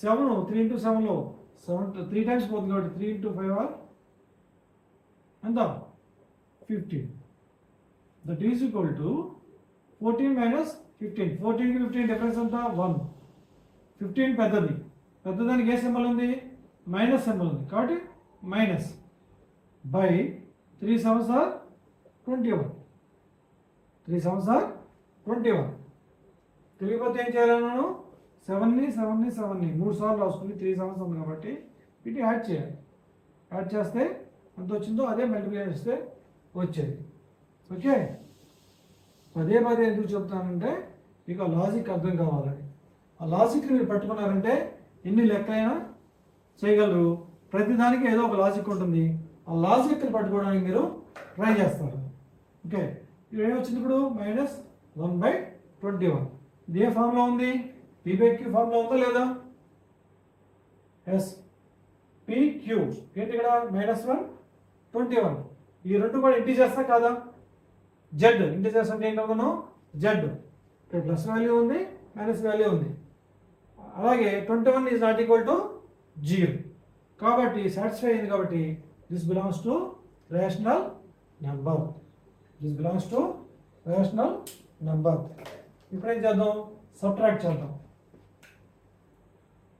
7 3 × 7లో 3 టైమ్స్ పోతుంది కాబట్టి 3 × 5 are ఎంత 15. That is equal to 14 minus 15. 14కి 15 difference ఎంత 1. 15 పెద్దదానికి ఏ సింబల్ ఉంది? మైనస్ సింబల్ ఉంది కాబట్టి minus by 3 7s are 21. 3 7s are 21. తెలియకపోతే ఏం చేయాలన్నాను? 7ని 3 సార్లు రాసుకుని 3 7s ఉంది కాబట్టి వీటిని యాడ్ చేయాలి. యాడ్ చేస్తే ఎంత వచ్చిందో అదే మల్టిప్లై చేస్తే వచ్చేది. ఓకే, పదే ఎందుకు చెప్తానంటే మీకు ఆ లాజిక్ అర్థం కావాలని. ఆ లాజిక్ని మీరు పట్టుకున్నారంటే ఎన్ని లెక్కలైనా చేయగలరు. ప్రతిదానికి ఏదో ఒక లాజిక్ ఉంటుంది. ఆ లాజిక్ని పట్టుకోవడానికి మీరు ట్రై చేస్తారు. ఓకే, ఇది ఏమొచ్చింది ఇప్పుడు? -1/21. ఇది ఏ ఫామ్లో ఉంది? P/Q ఫామ్లో ఉందా లేదా? ఎస్, P PQ ఏంటి ఇక్కడ -1 21 ఈ రెండు కూడా ఇంటిజర్స్ కాదా z ఇంటిజర్స్ అంటే ఏంటో మనం z ప్లస్ వాల్యూ ఉంది మైనస్ వాల్యూ ఉంది అలాగే 21 ఈజ్ నాట్ ఈక్వల్ టు 0 కాబట్టి సాటిస్ఫై అయింది కాబట్టి this belongs to rational number ఇప్పుడు ఏం చేద్దాం సబ్ట్రాక్ట్ చేద్దాం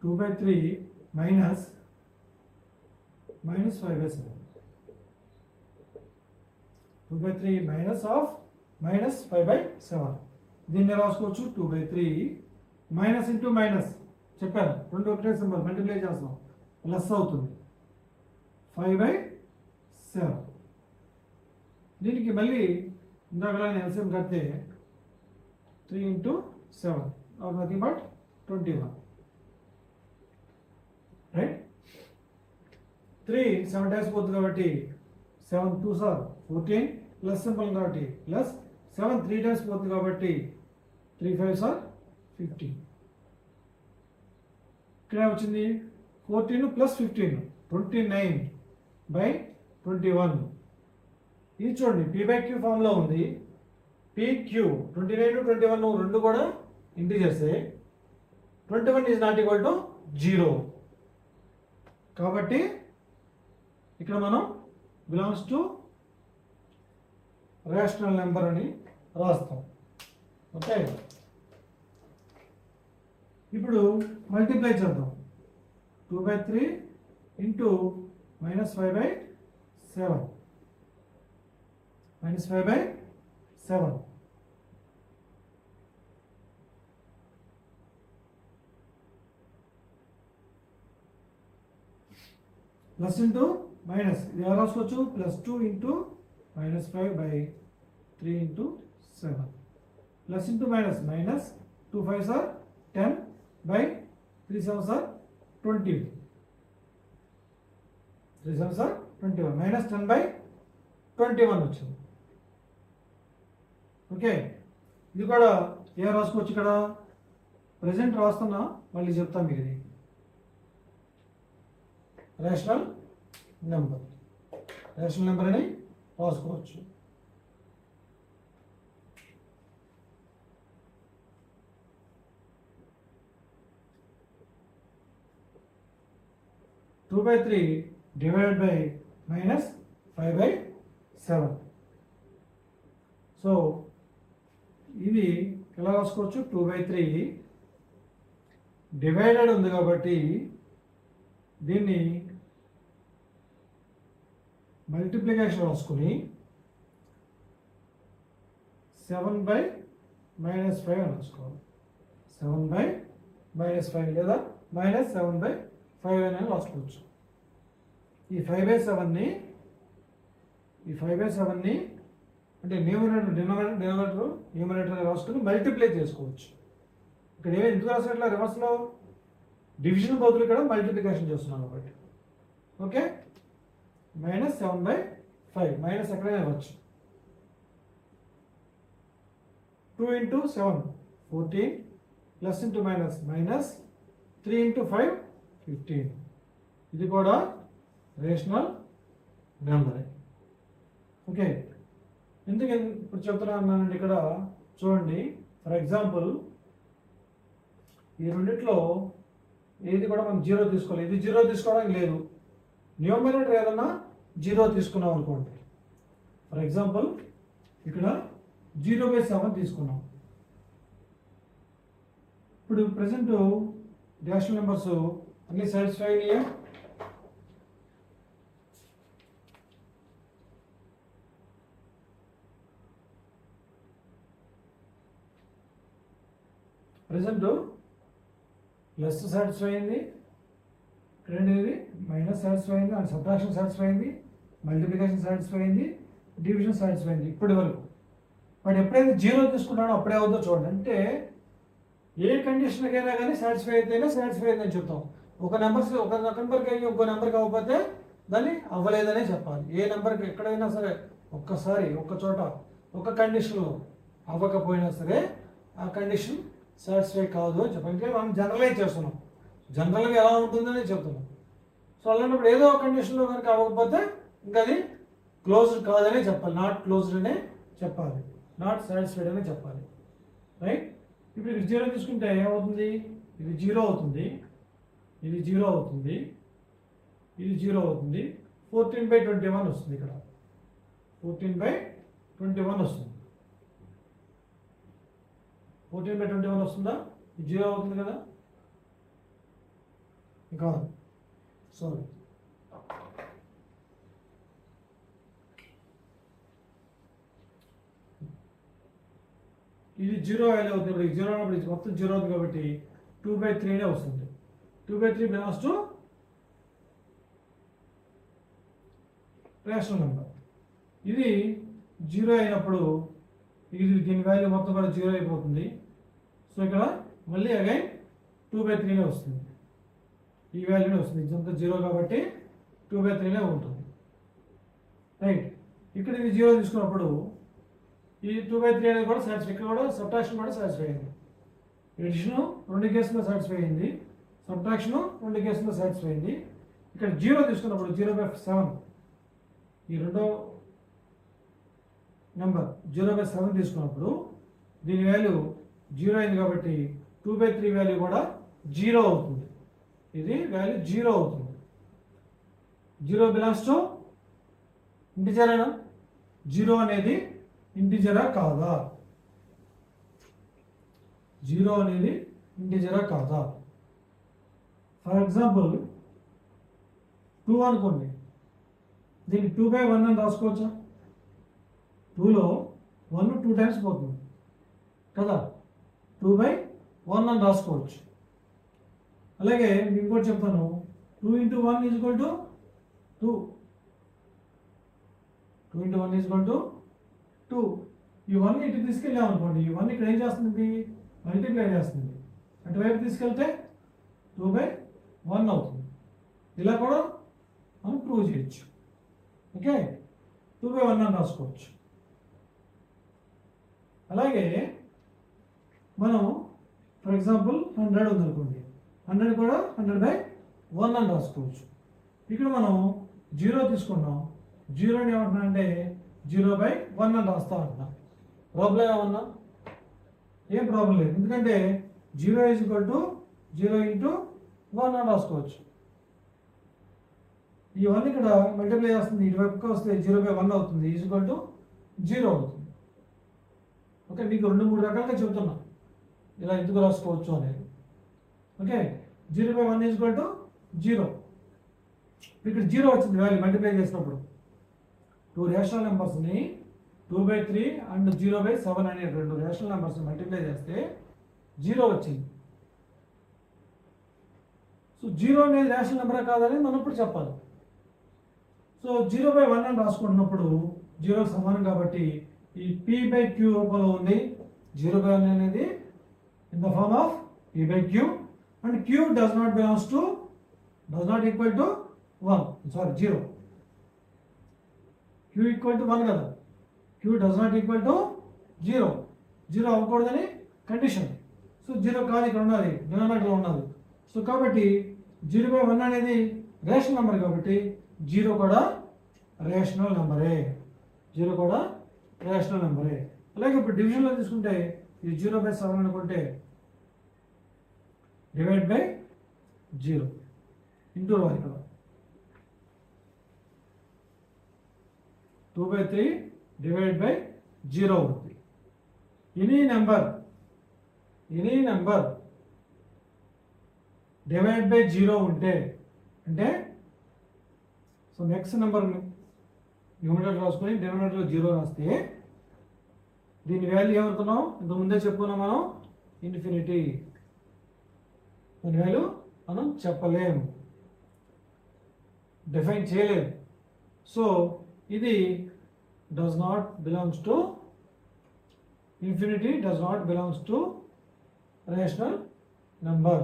2/3 మైనస్ 5/7 2/3 మైనస్ ఆఫ్ -5/7 దీన్ని రాసుకోవచ్చు 2/3 మైనస్ ఇంటూ మైనస్ చెప్పాను రెండు ఒకటే సింబల్ మల్టిప్లై చేస్తాం ప్లస్ అవుతుంది 5/7 దీనికి మళ్ళీ ఇందాక ఎల్సిఎం కడితే 3 into 7 or nothing but 21 right 3 7 times పోతుంది కాబట్టి 7 2s are 14 ప్లస్ సింపుల్ కాబట్టి ప్లస్ 7 3 times పోతుంది కాబట్టి 3 5s are 15 ఇక్కడ వచ్చింది 14 ప్లస్ 15 29/21 ఇది చూడండి p/q ఫామ్ లో ఉంది PQ 29 21 రెండు కూడా integers 21 is not equal to 0 కాబట్టి ఇక్కడ మనం బిలాంగ్స్ టు రేషనల్ నెంబర్ అని రాస్తాం ఓకే ఇప్పుడు మల్టిప్లై చేద్దాం 2/3 ఇంటూ -5/7 -5/7 ప్లస్ ఇంటూ మైనస్ ఇది ఎలా రాసుకోవచ్చు +2 into -5/3 into 7 plus into minus -2 5s are 10/3 7s are 20 3 7s are 21 -10/21 వచ్చింది ఓకే ఇది కూడా ఏ రాసుకోవచ్చు ఇక్కడ ప్రెసెంట్ రాస్తున్నా మళ్ళీ చెప్తాను మీకు ఇది రేషనల్ నెంబర్ అని రాసుకోవచ్చు (2/3) divided by -5/7 సో ఇది ఎలా రాసుకోవచ్చు 2/3 డివైడెడ్ ఉంది కాబట్టి దీన్ని మల్టిప్లికేషన్ రాసుకుని 7/-5 అని రాసుకోవాలి 7/-5 లేదా -7/5 అని రాసుకోవచ్చు ఈ 5/7ని అంటే న్యూమరేటర్ రాసుకుని మల్టిప్లై చేసుకోవచ్చు ఇక్కడ ఎందుకు రాసినట్ల రివర్స్లో డివిజన్ బదులు ఇక్కడ మల్టిప్లికేషన్ చేస్తున్నాం కాబట్టి ఓకే -7/5 మైనస్ ఎక్కడైనా ఇవ్వచ్చు 2 into 7 14 plus into minus -3 into 5 15 ఇది కూడా రేషనల్ నెంబర్ ఓకే ఎందుకు ఇప్పుడు చెప్తున్నానండి ఇక్కడ చూడండి ఫర్ ఎగ్జాంపుల్ ఈ రెండిట్లో ఏది కూడా మనం 0 తీసుకోవాలి ఇది 0 తీసుకోవడానికి లేదు న్యూమరేటర్ ఏదన్నా 0 తీసుకున్నాం అనుకోండి ఫర్ ఎగ్జాంపుల్ ఇక్కడ 0/7 తీసుకున్నాం ఇప్పుడు ప్రెసెంట్ రేషనల్ నెంబర్స్ అన్ని సాటిస్ఫై అయ్యాయా ప్రెసెంట్ ప్లస్ సాటిస్ఫై అయింది రెండేది మైనస్ సాటిస్ఫై అయింది అండ్ సబ్ట్రాక్షన్ సాటిస్ఫై అయింది మల్టిప్లికేషన్ సాటిస్ఫై అయింది డివిజన్ సాటిస్ఫై అయింది ఇప్పటి వరకు బట్ ఎప్పుడైతే 0 తీసుకున్నాడో అప్పుడే అవుతుందో చూడండి అంటే ఏ కండిషన్కైనా కానీ సాటిస్ఫై అయితేనే సాటిస్ఫై అయిందని చెప్తాం ఒక నెంబర్కి అయ్యి ఇంకో నెంబర్కి అవ్వకపోతే దాన్ని అవ్వలేదనే చెప్పాలి ఏ నెంబర్కి ఎక్కడైనా సరే ఒక్కసారి ఒక్క చోట ఒక కండిషన్లో అవ్వకపోయినా సరే ఆ కండిషన్ సాటిస్ఫై కాదు అని చెప్పాలి అంటే మనం జనరలైజ్ చేస్తున్నాం జనరల్గా ఎలా ఉంటుందని చెప్తున్నాం సో అలాంటప్పుడు ఏదో ఒక కండిషన్లో కనుక అవ్వకపోతే ఇంకా అది క్లోజ్డ్ కాదనే చెప్పాలి, నాట్ క్లోజ్డ్ అనే చెప్పాలి, నాట్ సాటిస్ఫైడ్ అనే చెప్పాలి, రైట్. ఇప్పుడు ఇది 0 తీసుకుంటే ఏమవుతుంది, ఇది 0 అవుతుంది, ఇది 0 అవుతుంది, ఇది 0 అవుతుంది, 14/21 వస్తుంది, ఇక్కడ 14/21 వస్తుంది, 14/21 వస్తుందా, ఇది 0 అవుతుంది కదా, ఇంకా సారీ ఇది 0 వాల్యూ అవుతుంది, ఇప్పుడు 0 అన్నప్పుడు ఇది మొత్తం 0 అవుతుంది కాబట్టి 2/3 వస్తుంది, 2/3 బిలాంగ్స్ టు రేషనల్ నెంబర్. ఇది 0 అయినప్పుడు ఇది దీని వాల్యూ మొత్తం కూడా 0 అయిపోతుంది. సో ఇక్కడ మళ్ళీ అగైన్ 2/3 వస్తుంది, ఈ వాల్యూనే వస్తుంది, ఇదంతా 0 కాబట్టి 2/3 ఉంటుంది, రైట్. ఇక్కడ ఇది 0 తీసుకున్నప్పుడు ఈ 2/3 అనేది కూడా సాటిస్ఫై, ఇక్కడ కూడా సబ్ట్రాక్షన్ కూడా సాటిస్ఫై అయింది, ఎడిషన్ 2 కేసులో సాటిస్ఫై అయింది, సబ్ట్రాక్షన్ 2 కేసులో సాటిస్ఫై అయింది. ఇక్కడ 0 తీసుకున్నప్పుడు 0/7 ఈ రెండో నెంబర్ 0/7 తీసుకున్నప్పుడు దీని వాల్యూ 0 అయింది కాబట్టి 2/3 వాల్యూ కూడా 0 అవుతుంది, ఇది వాల్యూ 0 అవుతుంది. 0 బిలాంగ్స్ టు ఇంటిజర్ అయినా, 0 అనేది ఇంటిజరా కాదా, 0 అనేది ఇంటిజరా కాదా. ఫర్ ఎగ్జాంపుల్ 2 అనుకోండి, దీనికి 2/1 అని రాసుకోవచ్చా, 2లో 1 2 టైమ్స్ పోతుంది కదా, 2/1 అని రాసుకోవచ్చు. అలాగే మీకు కూడా చెప్తాను, 2 × 1 = 2, 2 × 1 = 2. ఈ 1 ఇటు తీసుకెళ్ళాం అనుకోండి, ఈ 1 ఇక్కడ ఏం చేస్తుంది, మల్టిప్లై చేస్తుంది, అటువైపు తీసుకెళ్తే 2/1 అవుతుంది. ఇలా కూడా మనం ప్రూవ్ చేయొచ్చు, ఓకే, 2/1 అని రాసుకోవచ్చు. అలాగే మనం ఫర్ ఎగ్జాంపుల్ 100 ఉందనుకోండి, 100 కూడా 100/1 అని రాసుకోవచ్చు. ఇక్కడ మనం 0 తీసుకున్నాం, 0ని ఏమంటున్నా అంటే 0/1 అని రాస్తా అంటున్నా. ప్రాబ్లం ఏమన్నా, ఏం ప్రాబ్లం లేదు, ఎందుకంటే 0 = 0 × 1 అని రాసుకోవచ్చు. ఈ 1 ఇక్కడ మల్టిప్లై చేస్తుంది, ఇటువైపుకి వస్తే 0/1 అవుతుంది, = 0 అవుతుంది. ఓకే, మీకు 2-3 రకాలుగా చెబుతున్నా ఇలా ఎందుకు రాసుకోవచ్చు అనేది. ఓకే, 0/1 = 0. ఇక్కడ 0 వచ్చింది వాల్యూ మల్టిప్లై చేసినప్పుడు. 2 రేషనల్ నెంబర్స్ని 2/3 అండ్ 0/7 అనే 2 రేషనల్ నెంబర్స్ని మల్టిప్లై చేస్తే 0 వచ్చింది. సో 0 అనేది రేషనల్ నెంబరే కాదని మనం ఇప్పుడు చెప్పాలి. సో 0/1 అని రాసుకుంటున్నప్పుడు 0 సమానం కాబట్టి ఈ p/q రూపంలో ఉంది. 0/1 అనేది in the form of p/q and q does not equal to 1, sorry 0. q = 1 కదా, q does not equal to 0, 0 అవ్వకూడదని కండిషన్. సో 0 కాదు, ఇక్కడ ఉన్నది డినామినేటర్లో ఉన్నది. సో కాబట్టి 0/1 అనేది రేషనల్ నెంబర్ కాబట్టి 0 కూడా రేషనల్ నెంబరే, 0 కూడా రేషనల్ నెంబరే. అలాగే ఇప్పుడు డివిజన్లో తీసుకుంటే ఇది 0/7 అనుకుంటే /0 ఇంటూ రావాలి, ఇక్కడ 2/3 /0 అవుతుంది. ఎనీ నెంబర్ /0 ఉంటే అంటే సో నెక్స్ట్ నెంబర్ న్యూమరేటర్ రాసుకొని డినామినేటర్లో 0 రాస్తే దీని వాల్యూ ఏమవుతున్నాం, ఇంత ముందే చెప్పుకున్నాం మనం, ఇన్ఫినిటీ. దాని వాల్యూ మనం చెప్పలేము, డిఫైన్ చేయలేము. సో ఇది does not belongs to infinity, does not belongs to rational number.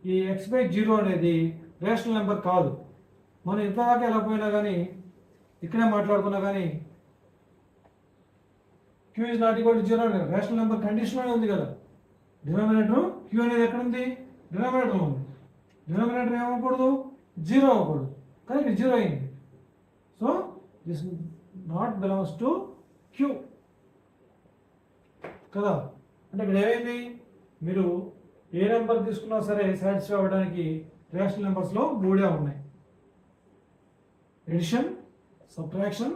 ఈ x/0 అనేది రేషనల్ నెంబర్ కాదు. మనం ఇంతదాకా ఎలా పోయినా కానీ, ఇక్కడే మాట్లాడుకున్నా కానీ q is not equal to 0 అనేది రేషనల్ నెంబర్ కండిషన్లోనే ఉంది కదా. డినామినేటర్ q అనేది ఎక్కడ ఉంది, డినామినేటర్లో ఉంది. డినామినేటర్ ఏమవకూడదు, జీరో అవ్వకూడదు, కానీ ఇక్కడ జీరో అయింది. So this not belongs to q కదా. అంటే ఇక్కడ ఏమైంది, మీరు ఏ నెంబర్ తీసుకున్నా సరే సాటిస్ఫై అవ్వడానికి రేషనల్ నెంబర్స్లో మూడే ఉన్నాయి: ఎడిషన్, సబ్ట్రాక్షన్,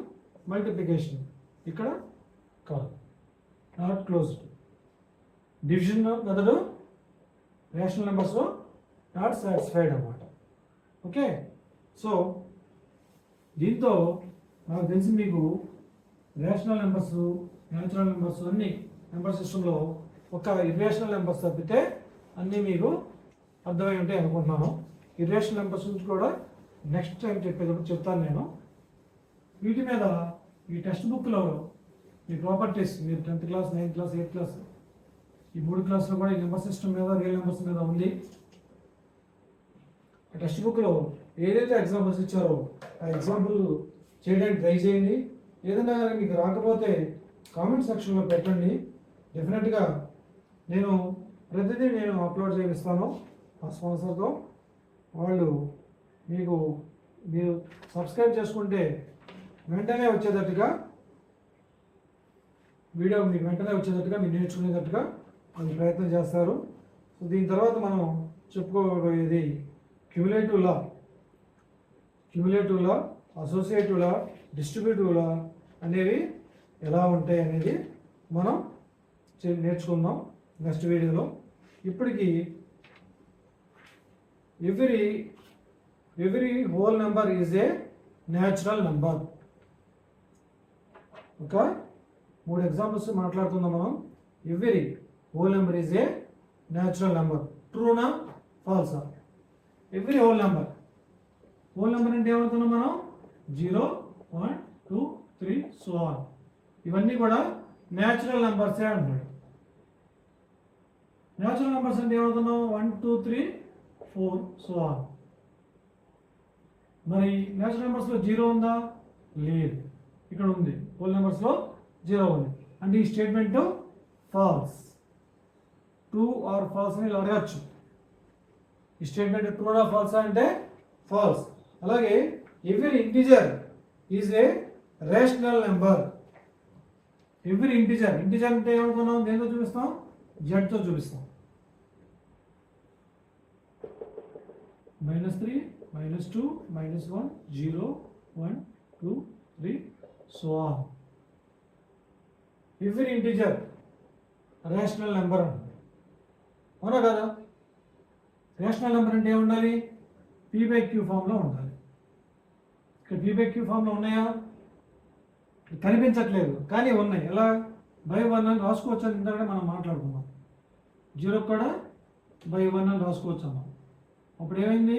మల్టిప్లికేషన్. ఇక్కడ కాదు, not closed. Division method rational నెంబర్స్లో నాట్ సాటిస్ఫైడ్ అన్నమాట. ఓకే, సో దీంతో నాకు తెలిసి మీకు రేషనల్ నెంబర్స్, న్యాచురల్ నెంబర్స్ అన్ని నెంబర్ సిస్టంలో ఒక ఇర్రేషనల్ నెంబర్స్ తప్పితే అన్నీ మీకు అర్థమై ఉంటాయి అనుకుంటున్నాను. ఇర్రేషనల్ నెంబర్స్ నుంచి కూడా నెక్స్ట్ టైం చెప్పేటప్పుడు చెప్తాను నేను. వీటి మీద ఈ టెక్స్ట్ బుక్లో మీ ప్రాపర్టీస్, మీరు 10th class, 9th class, 8th class ఈ 3 క్లాసులో కూడా ఈ నెంబర్ సిస్టమ్ మీద, రియల్ నెంబర్స్ మీద ఉంది. ఆ టెక్స్ట్ బుక్లో ఏదైతే ఎగ్జాంపుల్స్ ఇచ్చారో ఆ ఎగ్జాంపుల్ చేయడానికి ట్రై చేయండి. ఏదైనా కానీ మీకు రాకపోతే కామెంట్ సెక్షన్లో పెట్టండి. డెఫినెట్గా నేను ప్రతిదీ అప్లోడ్ చేయిస్తాను ఆ స్పాన్సర్తో. వాళ్ళు మీరు సబ్స్క్రైబ్ చేసుకుంటే వెంటనే వచ్చేటట్టుగా వీడియో మీకు వెంటనే వచ్చేటట్టుగా, మీరు నేర్చుకునేటట్టుగా వాళ్ళు ప్రయత్నం చేస్తారు. సో దీని తర్వాత మనం చెప్పుకోబోయేది cumulative law, associative law, distributive law అనేవి ఎలా ఉంటాయి అనేది మనం నేర్చుకుందాం నెక్స్ట్ వీడియోలో. ఇప్పటికి every whole number is a natural number. ఒక 3 ఎగ్జాంపుల్స్ మాట్లాడుతున్నాం మనం. Every whole number is a natural number. ట్రూనా, ఫాల్సా? ఎవ్రీ హోల్ నెంబర్ అంటే ఏమవుతున్నాం మనం? 0, 1, 2, 3 సో ఆన్. ఇవన్నీ కూడా న్యాచురల్ నెంబర్సే అంటున్నాడు. న్యాచురల్ నెంబర్స్ అంటే ఏమవుతున్నాం? 1, 2, 3, 4 సో ఆన్. మరి న్యాచురల్ నెంబర్స్లో 0 ఉందా? లేదు, ఇక్కడ ఉంది. హోల్ నెంబర్స్లో 0 ఉంది. అంటే ఈ statement false. True or false అని ఇలా అడగచ్చు. ఈ స్టేట్మెంట్ ట్రూ ఆర్ ఫాల్స్ అంటే ఫాల్స్. అలాగే every integer is a rational number. Every integer అంటే ఏమనుకున్నాం? దేంతో చూపిస్తాం? జెడ్తో చూపిస్తాం. -3, -2, -1, 0, 1, 2, 3 so on. Every integer rational number అంటుంది. అవునా కదా? రేషనల్ నెంబర్ అంటే ఏముండాలి? P/Q ఫామ్లో ఉండాలి. ఇక్కడ P/Q ఫామ్లో ఉన్నాయా? కనిపించట్లేదు, కానీ ఉన్నాయి. ఎలా? /1 అని రాసుకోవచ్చు అని ఇందాక మనం మాట్లాడుకున్నాం. 0 కూడా /1 అని రాసుకోవచ్చు అన్నాం. అప్పుడు ఏమైంది?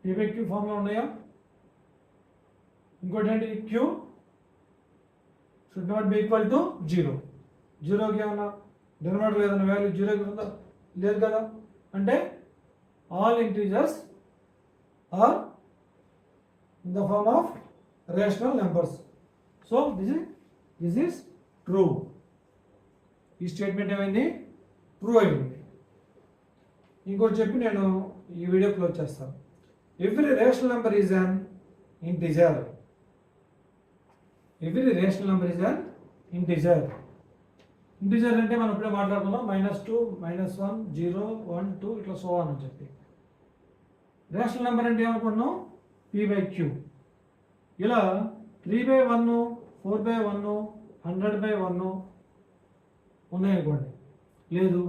P/Q ఫామ్లో ఉన్నాయా? ఇంకోటి ఏంటి? Q should not be equal to 0. 0కి ఏమన్నా డినామినేటర్ ఏదైనా వాల్యూ 0కి ఉందా? లేదు కదా. అంటే all integers are in the form of rational numbers. So this is true. ఈ స్టేట్మెంట్ ఏమైంది? ట్రూ అయింది. ఇంకోటి చెప్పి నేను ఈ వీడియో క్లోజ్ చేస్తాను. Every rational number is an integer. Every rational number is an integer. Integer అంటే మనం ఇప్పుడే మాట్లాడుకున్నాం. -2, -1, 0, 1, 2 ఇట్లా సో ఆన్ అని చెప్పి. రేషనల్ నెంబర్ అంటే ఏమనుకుంటున్నాం? P/Q. ఇలా 3/1, 4/1, 100/1 ఉన్నాయనుకోండి. లేదు,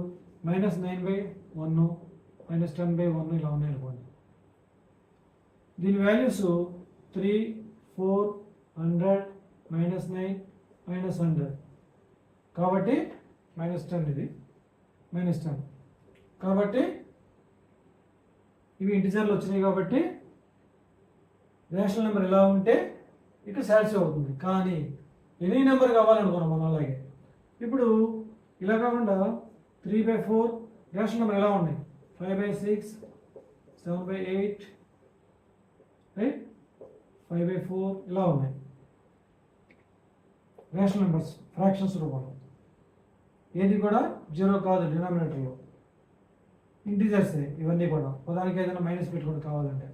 -9/1, -10/1 ఇలా ఉన్నాయనుకోండి. దీని వాల్యూస్ 3, 4, 100, -9, -100. కాబట్టి -10 ఇది -10. కాబట్టి ఇవి ఇంటిజర్లు వచ్చినాయి. కాబట్టి రేషనల్ నెంబర్ ఎలా ఉంటే ఇక్కడ సాటిస్ఫై అవుతుంది. కానీ ఎనీ నెంబర్ కావాలనుకున్నాం మనం. అలాగే ఇప్పుడు ఇలా కాకుండా 3/4 రేషనల్ నెంబర్ ఎలా ఉన్నాయి? 5/6, 7/8, రైట్, 5/4 ఇలా ఉన్నాయి రేషనల్ నెంబర్స్ ఫ్రాక్షన్స్ రూపంలో. ఏది కూడా జీరో కాదు డినామినేటర్లో, ఇంటీజర్స్ ఇవన్నీ కూడా. పదానికి ఏదైనా మైనస్ పెట్టుకోండి కావాలంటే,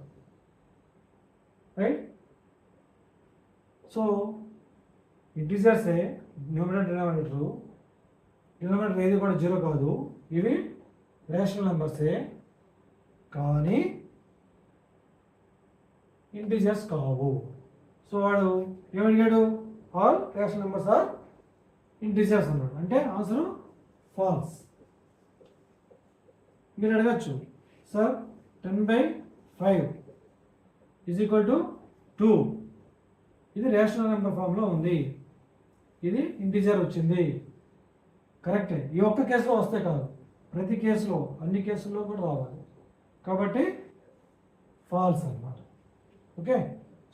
right. So integers numerator denominator ఏది కూడా జీరో కాదు. ఇవి రేషనల్ నెంబర్సే కానీ ఇంటీజర్స్ కావు. సో వాడు ఏమడిగాడు, all rational numbers are integers అన్నాడు. అంటే ఆన్సర్ ఫాల్స్. మీరు అడగచ్చు, సార్ 10/5 = 2 ఇది రేషనల్ నెంబర్ ఫామ్లో ఉంది, ఇది ఇంటీజర్ వచ్చింది. కరెక్టే, ఈ ఒక్క కేసులో వస్తే కాదు, ప్రతి కేసులో అన్ని కేసుల్లో కూడా రావాలి. కాబట్టి ఫాల్స్ అన్నమాట. ఓకే,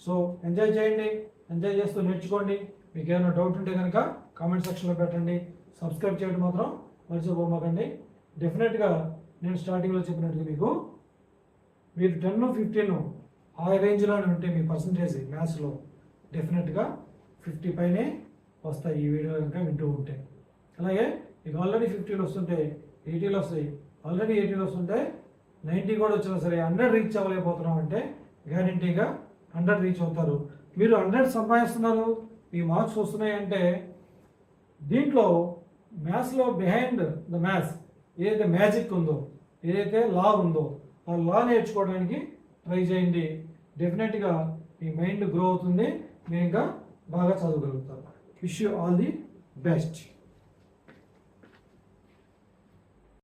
సో ఎంజాయ్ చేయండి, ఎంజాయ్ చేస్తూ నేర్చుకోండి. మీకు ఏమైనా డౌట్ ఉంటే కనుక కామెంట్ సెక్షన్లో పెట్టండి. సబ్స్క్రైబ్ చేయడం మాత్రం మర్చిపోమాకండి. డెఫినెట్గా నేను స్టార్టింగ్లో చెప్పినట్టుగా మీరు 10, 15 ఆ రేంజ్లోనే ఉంటే మీ పర్సంటేజ్ మ్యాథ్స్లో డెఫినెట్గా 50 పైనే వస్తాయి ఈ వీడియో కనుక వింటూ ఉంటే. అలాగే మీకు ఆల్రెడీ 50 వస్తుంటే 80 వస్తాయి, ఆల్రెడీ 80 వస్తుంటే 90 కూడా వచ్చినా సరే 100 రీచ్ అవ్వలేకపోతున్నాం అంటే గ్యారంటీగా 100 రీచ్ అవుతారు. మీరు 100 సంపాదిస్తున్నారు, మీ మార్క్స్ వస్తున్నాయి అంటే దీంట్లో మ్యాథ్స్లో బిహైండ్ ద మ్యాథ్స్ ఏదైతే మ్యాజిక్ ఉందో, ఏదైతే లా ఉందో ఆ లా నేర్చుకోవడానికి ట్రై చేయండి. డెఫినెట్గా మీ మైండ్ గ్రో అవుతుంది, మీరు ఇంకా బాగా చదవగలుగుతారు. Wish you all the best.